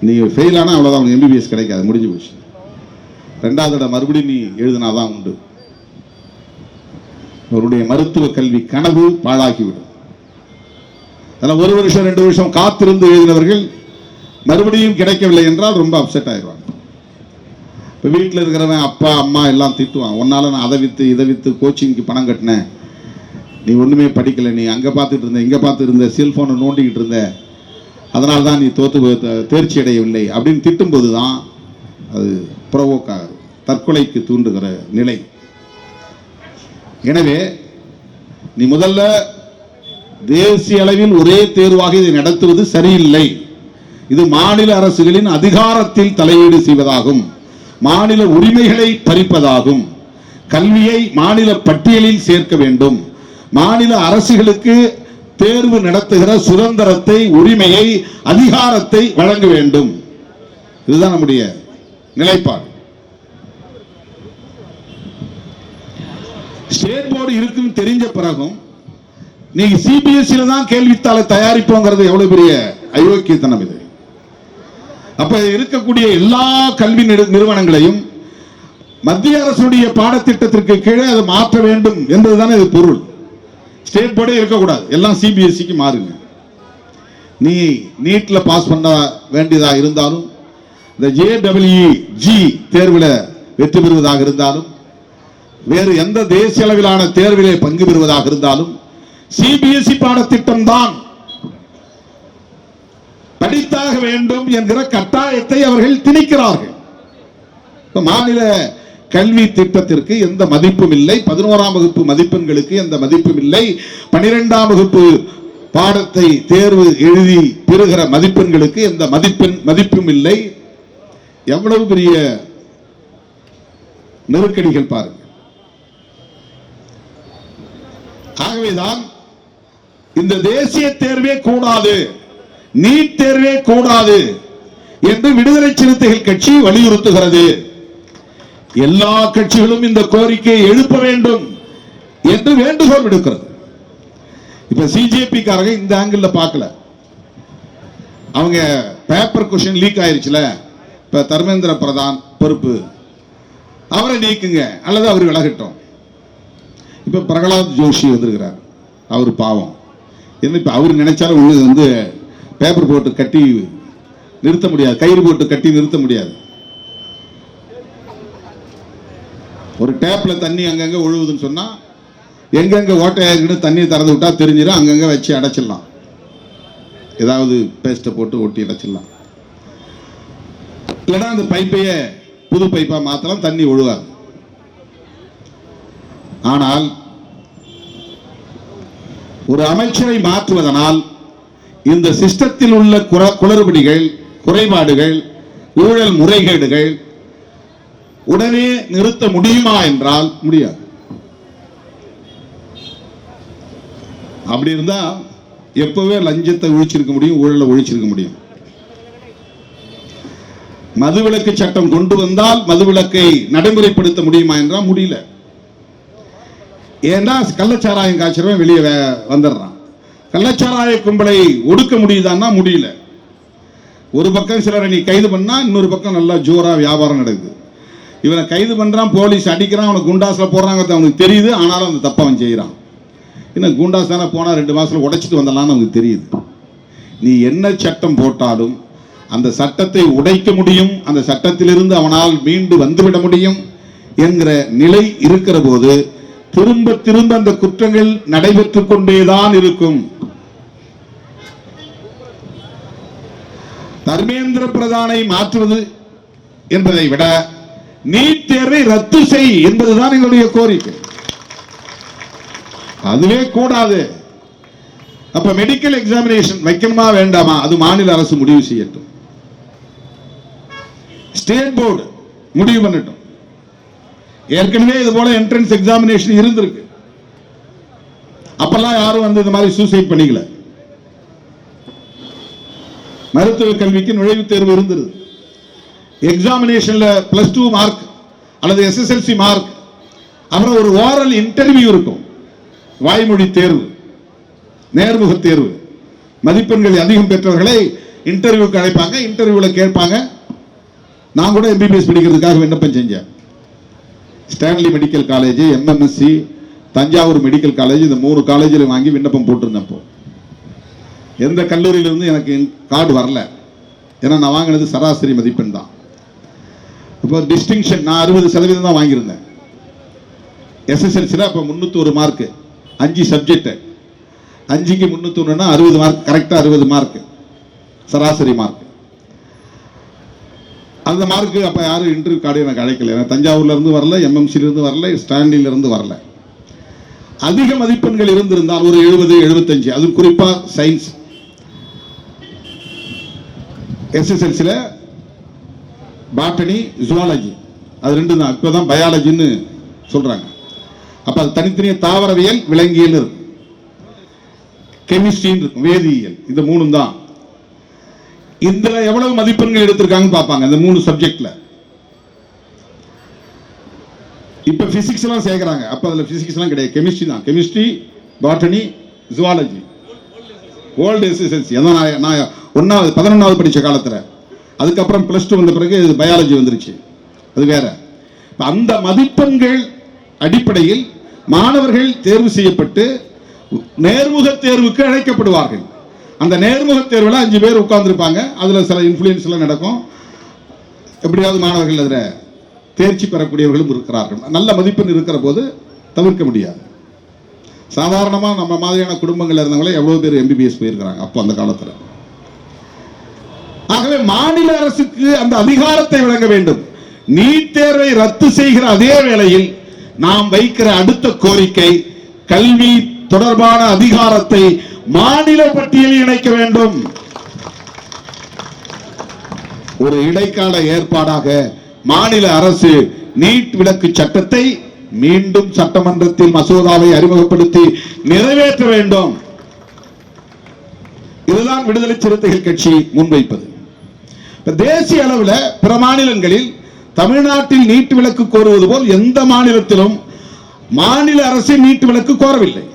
நீ ஃபெயில் ஆனால் அவ்வளோதான், உனக்கு MBBS கிடைக்காது, முடிஞ்சு போச்சு. 2வது தடவை மறுபடியும் நீ எழுதினாதான் உண்டு. அவருடைய மருத்துவ கல்வி கனவு பாழாகிவிடும். அதனால் 1 வருஷம் 2 வருஷம் காத்திருந்து எழுதினவர்கள் மறுபடியும் கிடைக்கவில்லை என்றால் ரொம்ப அப்செட் ஆயிடுவாங்க. இப்போ வீட்டில் இருக்கிறவன் அப்பா அம்மா எல்லாம் திட்டுவான், உன்னால நான் அதை விற்று இதை விற்று கோச்சிங்க்கு பணம் கட்டினேன், நீ ஒன்றுமே படிக்கலை, நீ அங்கே பார்த்துட்டு இருந்த இங்கே பார்த்துட்டு இருந்த செல்ஃபோனை நோண்டிக்கிட்டு இருந்த, அதனால தான் நீ தேர்ச்சி அடையவில்லை அப்படின்னு திட்டும்போது தான் அது ப்ரொவோக் ஆகுது, தற்கொலைக்கு தூண்டுகிற நிலை. எனவே நீ முதல்ல தேசிய அளவில் ஒரே தேர்வாக இதை நடத்துவது சரியில்லை. இது மாநில அரசுகளின் அதிகாரத்தில் தலையீடு செய்வதாகும், மாநில உரிமைகளை பறிப்பதாகும். கல்வியை மாநில பட்டியலில் சேர்க்க வேண்டும். மாநில அரசுகளுக்கு தேர்வு நடத்துகிற சுதந்திரத்தை, உரிமையை, அதிகாரத்தை வழங்க வேண்டும். இதுதான் நம்முடைய நிலைப்பாடு. ஸ்டேட் போர்டு இருக்குன்னு தெரிஞ்ச பிறகும் நீங்க CBSE தான் கேள்வித்தாளை தயாரிப்போங்கிறது எவ்வளவு பெரிய அயோக்கியத்தனம் இது. அப்ப இருக்கக்கூடிய எல்லா கல்வி நிறுவனங்களையும் மத்திய அரசுடைய பாடத்திட்டத்திற்கு கீழே அதை மாற்ற வேண்டும் என்பதுதானே இது பொருள். ஸ்டேட் போர்டே இருக்கக்கூடாது, எல்லாம் CBSEக்கு மாறுங்க. நீ நீட்ல பாஸ் பண்ண வேண்டியதா இருந்தாலும், இந்த JEE தேர்வில் வெற்றி பெறுவதாக இருந்தாலும், வேறு எந்த தேசிய அளவிலான தேர்விலே பங்கு பெறுவதாக இருந்தாலும் CBSE பாடத்திட்டம் தான் படித்தாக வேண்டும் என்கிற கட்டாயத்தை அவர்கள் திணிக்கிறார்கள். மாநில கல்வி திட்டத்திற்கு எந்த மதிப்பும் இல்லை. 11ஆம் வகுப்பு மதிப்பெண்களுக்கு எந்த மதிப்பும் இல்லை. 12ஆம் வகுப்பு பாடத்தை தேர்வு எழுதி பெறுகிற மதிப்பெண்களுக்கு எந்த மதிப்பும் இல்லை. எவ்வளவு பெரிய நெருக்கடிகள் பாருங்க. ஆகவேதான் இந்த தேசிய தேர்வே கூடாது, நீட் தேர்வே கூடாது என்று விடுதலை சிறுத்தைகள் கட்சி வலியுறுத்துகிறது. எல்லா கட்சிகளும் இந்த கோரிக்கையை எழுப்ப வேண்டும் என்று வேண்டுகோள் விடுக்கிறது. இப்ப சிஜேபி காரங்க இந்த ஆங்கிள் பார்க்கல. அவங்க பேப்பர் கொஸ்டின் லீக் ஆயிருச்சுல, இப்ப தர்மேந்திர பிரதான் பொறுப்பு, அவரை நீக்குங்க அல்லது அவர் விலகட்டும். இப்ப பிரகலாத் ஜோஷி வந்திருக்கிறார், அவர் பாவம். என்ன இப்ப அவர் நினைச்சாலும் வந்து பேப்பர் போட்டு கட்டி நிறுத்த முடியாது, கயிறு போட்டு கட்டி நிறுத்த முடியாது. ஒரு டேப்ல தண்ணி அங்கங்க ஒழுகுதுன்னு சொன்னா எங்கெங்க ஓட்டையாக்குன்னு தண்ணி திறந்து விட்டா தெரிஞ்சிடும், அங்கங்க வச்சு அடைச்சிடலாம், ஏதாவது பேஸ்ட்டை போட்டு ஒட்டி அடைச்சிடலாம். இல்லைன்னா அந்த பைப்பையே புது பைப்பா மாத்தலாம், தண்ணி ஒழுகாது. ஆனால் ஒரு அமைச்சரை மாற்றுவதனால் இந்த சிஸ்டத்தில் உள்ள குளறுபடிகள், குறைபாடுகள், ஊழல் முறைகேடுகள் உடனே நிறுத்த முடியுமா என்றால் முடியாது. அப்படி இருந்தா எப்பவே லஞ்சத்தை ஒழிச்சிருக்க முடியும், ஊழலை ஒழிச்சிருக்க முடியும். மதுவிலக்கு சட்டம் கொண்டு வந்தால் மதுவிலக்கை நடைமுறைப்படுத்த முடியுமா என்றால் முடியல. ஏன்னா கள்ளச்சாராயம் காய்ச்சறவன் வெளியே வந்துடுறான். கள்ளச்சாராய கும்பலை ஒடுக்க முடியுதான்னா முடியல. ஒரு பக்கம் சிலரை நீ கைது பண்ணா இன்னொரு பக்கம் நல்லா ஜோரா வியாபாரம் நடக்குது. இவனை கைது பண்றான், போலீஸ் அடிக்கிறான், அவனை குண்டாஸ்ல போடுறாங்க, அவனுக்கு தெரியுது. ஆனாலும் அந்த தப்பை அவன் செய்யறான். இன்னும் குண்டாஸ் தானே போனா 2 மாசத்துல உடைச்சிட்டு வந்தலான்னு அவனுக்கு தெரியுது. நீ என்ன சட்டம் போட்டாலும் அந்த சட்டத்தை உடைக்க முடியும், அந்த சட்டத்திலிருந்து அவனால் மீண்டு வந்துவிட முடியும் என்கிற நிலை இருக்கிற போது திரும்ப திரும்ப அந்த குற்றங்கள் நடைபெற்றுக் கொண்டேதான் இருக்கும். தர்மேந்திர பிரதானை மாற்றுவது என்பதை விட நீட் தேர்வை ரத்து செய் என்பதுதான் எங்களுடைய கோரிக்கை. அதுவே கூடாது. அப்ப மெடிக்கல் எக்ஸாமினேஷன் வைக்கணுமா வேண்டாமா அது மாநில அரசு முடிவு செய்யட்டும், ஸ்டேட் போர்டு முடிவு பண்ணட்டும். ஏற்கனவே இது போல என்ட்ரன்ஸ் எக்ஸாமினேஷன் இருந்திருக்கு. அப்பெல்லாம் யாரும் வந்து இந்த மாதிரி சூசைட் பண்ணிக்கல. மருத்துவ கல்விக்கு நுழைவுத் தேர்வு இருந்தது. எக்ஸாமினேஷன்ல +2 மார்க் அல்லது SSLC மார்க், அப்புறம் ஒரு ஓரல் இன்டர்வியூ இருக்கும், வாய்மொழி தேர்வு, நேர்முக தேர்வு. மதிப்பெண்கள் அதிகம் பெற்றவர்களை இன்டர்வியூக்கு அழைப்பாங்க, இன்டர்வியூல கேட்பாங்க. நான் கூட MBBS படிக்கிறதுக்காக விண்ணப்பம் செஞ்சேன். Stanley medical college, MMSC, Thanjavur medical college, இந்த 3 காலேஜில் வாங்கி விண்ணப்பம் போட்டிருந்தேன். எந்த கல்லூரியிலிருந்து எனக்கு கார்டு வரல, ஏன்னா நான் வாங்கினது சராசரி மதிப்பெண் தான். இப்போ டிஸ்டிங்ஷன் நான் 60% தான் வாங்கியிருந்தேன். SSLCல அப்போ 301 மார்க், 5 சப்ஜெக்ட், 5க்கு 301னா 60 மார்க், கரெக்டாக 60 மார்க் சராசரி மார்க். அந்த மார்க்கு அப்போ யாரும் இன்டர்வியூ கார்டு எனக்கு அழைக்கல. எனக்கு தஞ்சாவூர்ல இருந்து வரல, MMCல இருந்து வரல, ஸ்டான்லில இருந்து வரல. அதிக மதிப்பெண்கள் இருந்திருந்தால் ஒரு 70, 75, அது குறிப்பா சயின்ஸ். SSLCல பாட்டனி, ஜுவாலஜி, அது 2 தான். இப்போதான் பயாலஜின்னு சொல்றாங்க. அப்ப அது தனித்தனிய தாவரவியல், விலங்கியல் இருக்கும், கெமிஸ்ட்ரி இருக்கும், வேதியியல், இந்த 3 தான். இதுல எவ்வளவு மதிப்பெண்கள் எடுத்திருக்காங்க பார்ப்பாங்க இந்த 3 சப்ஜெக்ட்ல. இப்ப பிசிக்ஸ் எல்லாம் சேர்க்கிறாங்க. அப்ப அதுல பிசிக்ஸ் எல்லாம் கிடையாது, கெமிஸ்ட்ரி தான். Chemistry, botany, zoology. Old SSLC நான் 11வது படிச்ச காலத்துல. அதுக்கப்புறம் +2 வந்த பிறகு பயாலஜி வந்துருச்சு, அது வேற. அந்த மதிப்பெண்கள் அடிப்படையில் மாணவர்கள் தேர்வு செய்யப்பட்டு நேர்முக தேர்வுக்கு அழைக்கப்படுவார்கள். அந்த நேர்முக தேர்வில் 5 பேர் உட்கார்ந்துருப்பாங்க. அதுல சில இன்ஃப்ளூயன்ஸ் எல்லாம் நடக்கும். எப்படியாவது மாணவர்கள் அதில் தேர்ச்சி பெறக்கூடியவர்களும் இருக்கிறார்கள். நல்ல மதிப்பெண் இருக்கிற போது தவிர்க்க முடியாது. சாதாரணமாக நம்ம மாதிரியான குடும்பங்கள் இருந்தவங்களே எவ்வளவு பேர் MBBS போயிருக்கிறாங்க அப்போ அந்த காலத்தில். ஆகவே மாநில அரசுக்கு அந்த அதிகாரத்தை வழங்க வேண்டும். நீட் தேர்வை ரத்து செய்கிற அதே வேளையில் நாம் வைக்கிற அடுத்த கோரிக்கை கல்வி தொடர்பான அதிகாரத்தை மாநில பட்டியலில் இணைக்க வேண்டும். ஒரு இடைக்கால ஏற்பாடாக மாநில அரசு நீட் விலக்கு சட்டத்தை மீண்டும் சட்டமன்றத்தில் மசோதாவை அறிமுகப்படுத்தி நிறைவேற்ற வேண்டும். இதுதான் விடுதலை சிறுத்தைகள் கட்சி முன்வைப்பது. தேசிய அளவில் பிற மாநிலங்களில் தமிழ்நாட்டில் நீட் விலக்கு கோருவது போல் எந்த மாநிலத்திலும் மாநில அரசு நீட் விலக்கு கோரவில்லை.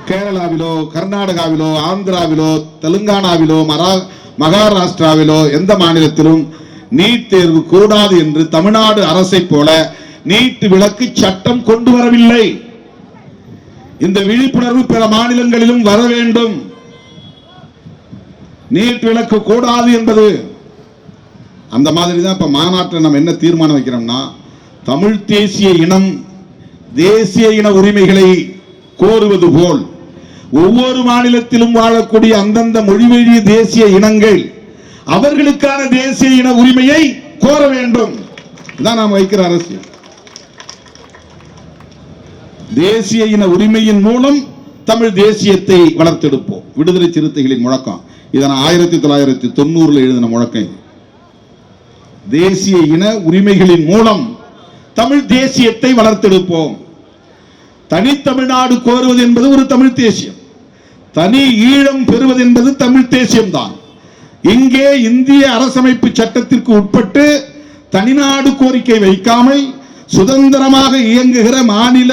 கேரளாவிலோ கர்நாடகாவிலோ ஆந்திராவிலோ தெலுங்கானாவிலோ மகாராஷ்டிராவிலோ எந்த மாநிலத்திலும் நீட் தேர்வு கூடாது என்று தமிழ்நாடு அரசை போல நீட் விலக்கு சட்டம் கொண்டு வரவில்லை. இந்த விழிப்புணர்வு பிற மாநிலங்களிலும் வர வேண்டும். நீட் விலக்கு கூடாது என்பது அந்த மாதிரி தான். இப்ப மாநாட்டில் நம்ம என்ன தீர்மானம் வைக்கிறோம்னா, தமிழ் தேசிய இனம் தேசிய இன உரிமைகளை கோருவது போல் ஒவ்வொரு மாநிலத்திலும் வாழக்கூடிய அந்தந்த மொழிவழி தேசிய இனங்கள் அவர்களுக்கான தேசிய இன உரிமையை கோர வேண்டும். இதான் நாம் வைக்கிற அரசியல். தேசிய இன உரிமையின் மூலம் தமிழ் தேசியத்தை வளர்த்தெடுப்போம். விடுதலை சிறுத்தைகளின் முழக்கம். இதை 1990 எழுதின முழக்கம். தேசிய இன உரிமைகளின் மூலம் தமிழ் தேசியத்தை வளர்த்தெடுப்போம். தனித்தமிழ்நாடு கோருவது என்பது ஒரு தமிழ் தேசியம், தனி ஈழம் பெறுவது என்பது தமிழ் தேசியம் தான். இங்கே இந்திய அரசமைப்பு சட்டத்திற்கு உட்பட்டு தனிநாடு கோரிக்கை வைக்காமல் சுதந்திரமாக இயங்குகிற மாநில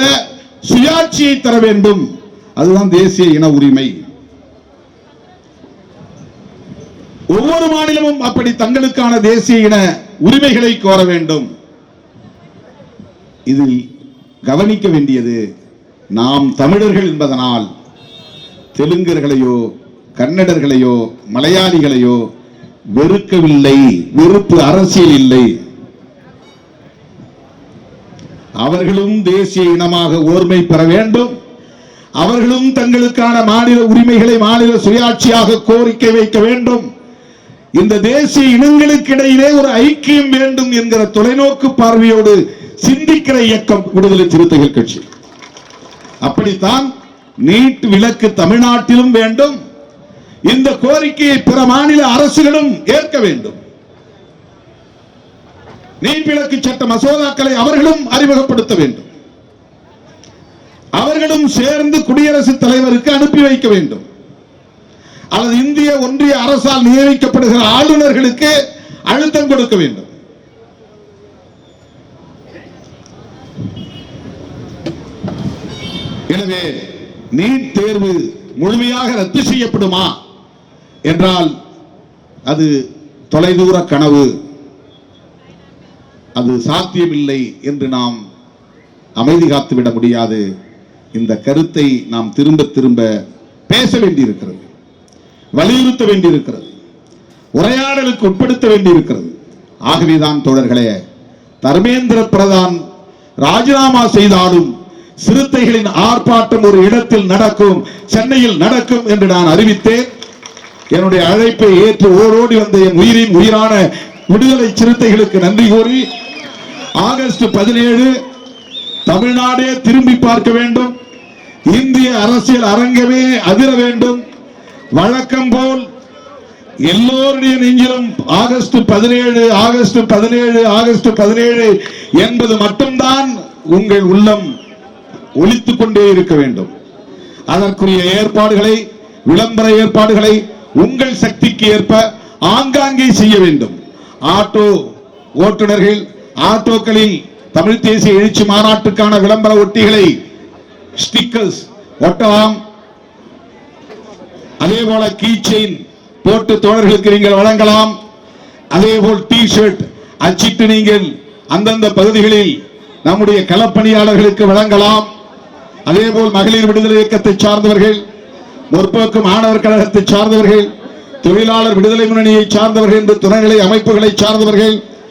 சுயாட்சியை தர வேண்டும். அதுதான் தேசிய இன உரிமை. ஒவ்வொரு மாநிலமும் அப்படி தங்களுக்கான தேசிய இன உரிமைகளை கோர வேண்டும். இதில் கவனிக்க வேண்டியது, நாம் தமிழர்கள் என்பதனால் தெலுங்கர்களையோ கன்னடர்களையோ மலையாளிகளையோ வெறுக்கவில்லை. வெறுப்பு அரசியல் இல்லை. அவர்களும் தேசிய இனமாக ஓர்மை பெற வேண்டும். அவர்களும் தங்களுக்கான மாநில உரிமைகளை மாநில சுயாட்சியாக கோரிக்கை வைக்க வேண்டும். இந்த தேசிய இனங்களுக்கு இடையிலே ஒரு ஐக்கியம் வேண்டும் என்கிற தொலைநோக்கு பார்வையோடு சிந்திக்கிற இயக்கம் விடுதலை சிறுத்தைகள் கட்சி. அப்படித்தான் நீட் விலக்கு தமிழ்நாட்டிலும் வேண்டும். இந்த கோரிக்கையை பிற மாநில அரசுகளும் ஏற்க வேண்டும். நீட் விலக்கு சட்ட மசோதாக்களை அவர்களும் அறிமுகப்படுத்த வேண்டும். அவர்களும் சேர்ந்து குடியரசுத் தலைவருக்கு அனுப்பி வைக்க வேண்டும். அல்லது இந்திய ஒன்றிய அரசால் நியமிக்கப்படுகிற ஆளுநர்களுக்கு அழுத்தம் கொடுக்க வேண்டும். எனவே நீட் தேர்வு முழுமையாக ரத்து செய்யப்படுமா என்றால் அது தொலைதூர கனவு. அது சாத்தியமில்லை என்று நாம் அமைதி காத்துவிட முடியாது. இந்த கருத்தை நாம் திரும்ப திரும்ப பேச வேண்டியிருக்கிறது, வலியுறுத்த வேண்டியிருக்கிறது, உரையாடலுக்கு உட்படுத்த வேண்டியிருக்கிறது. ஆகவேதான் தோழர்களே, தர்மேந்திர பிரதான் ராஜினாமா செய்தாலும் சிறுத்தைகளின் ஆர்ப்பாட்டம் ஒரு இடத்தில் நடக்கும், சென்னையில் நடக்கும் என்று நான் அறிவித்தேன். என்னுடைய அழைப்பை ஏற்று ஓடோடி வந்த என் உயிரின் உயிரான விடுதலை சிறுத்தைகளுக்கு நன்றி கூறி, ஆகஸ்ட் 17 தமிழ்நாடே திரும்பி பார்க்க வேண்டும். இந்திய அரசியல் அரங்கமே அதிர வேண்டும். வழக்கம் போல் எல்லோருடைய நெஞ்சிலும் ஆகஸ்ட் 17 ஆகஸ்ட் 17 ஆகஸ்ட் 17 என்பது மட்டும்தான் உங்கள் உள்ளம் ஒலித்துக் கொண்டே இருக்க வேண்டும். அதற்குரிய ஏற்பாடுகளை, விளம்பர ஏற்பாடுகளை உங்கள் சக்திக்கு ஏற்ப ஆங்காங்கே செய்ய வேண்டும். ஆட்டோ ஓட்டுநர்கள் ஆட்டோக்களில் தமிழ் தேசிய எழுச்சி மாநாட்டுக்கான விளம்பர ஒட்டிகளை, ஸ்டிக்கர்ஸ் ஒட்டலாம். அதே போல கீ செயின் போட்டு தோழர்களுக்கு நீங்கள் வழங்கலாம். அதே போல் டி ஷர்ட் அச்சிட்டு நீங்கள் அந்தந்த பகுதிகளில் நம்முடைய களப்பணியாளர்களுக்கு வழங்கலாம். அதே போல் மகளிர் விடுதலை இயக்கத்தை சார்ந்தவர்கள், முற்போக்கு மாணவர் கழகத்தை சார்ந்தவர்கள், தொழிலாளர் விடுதலை முன்னணியை சார்ந்தவர்கள் என்று துணைநிலை அமைப்புகளை சார்ந்தவர்கள்,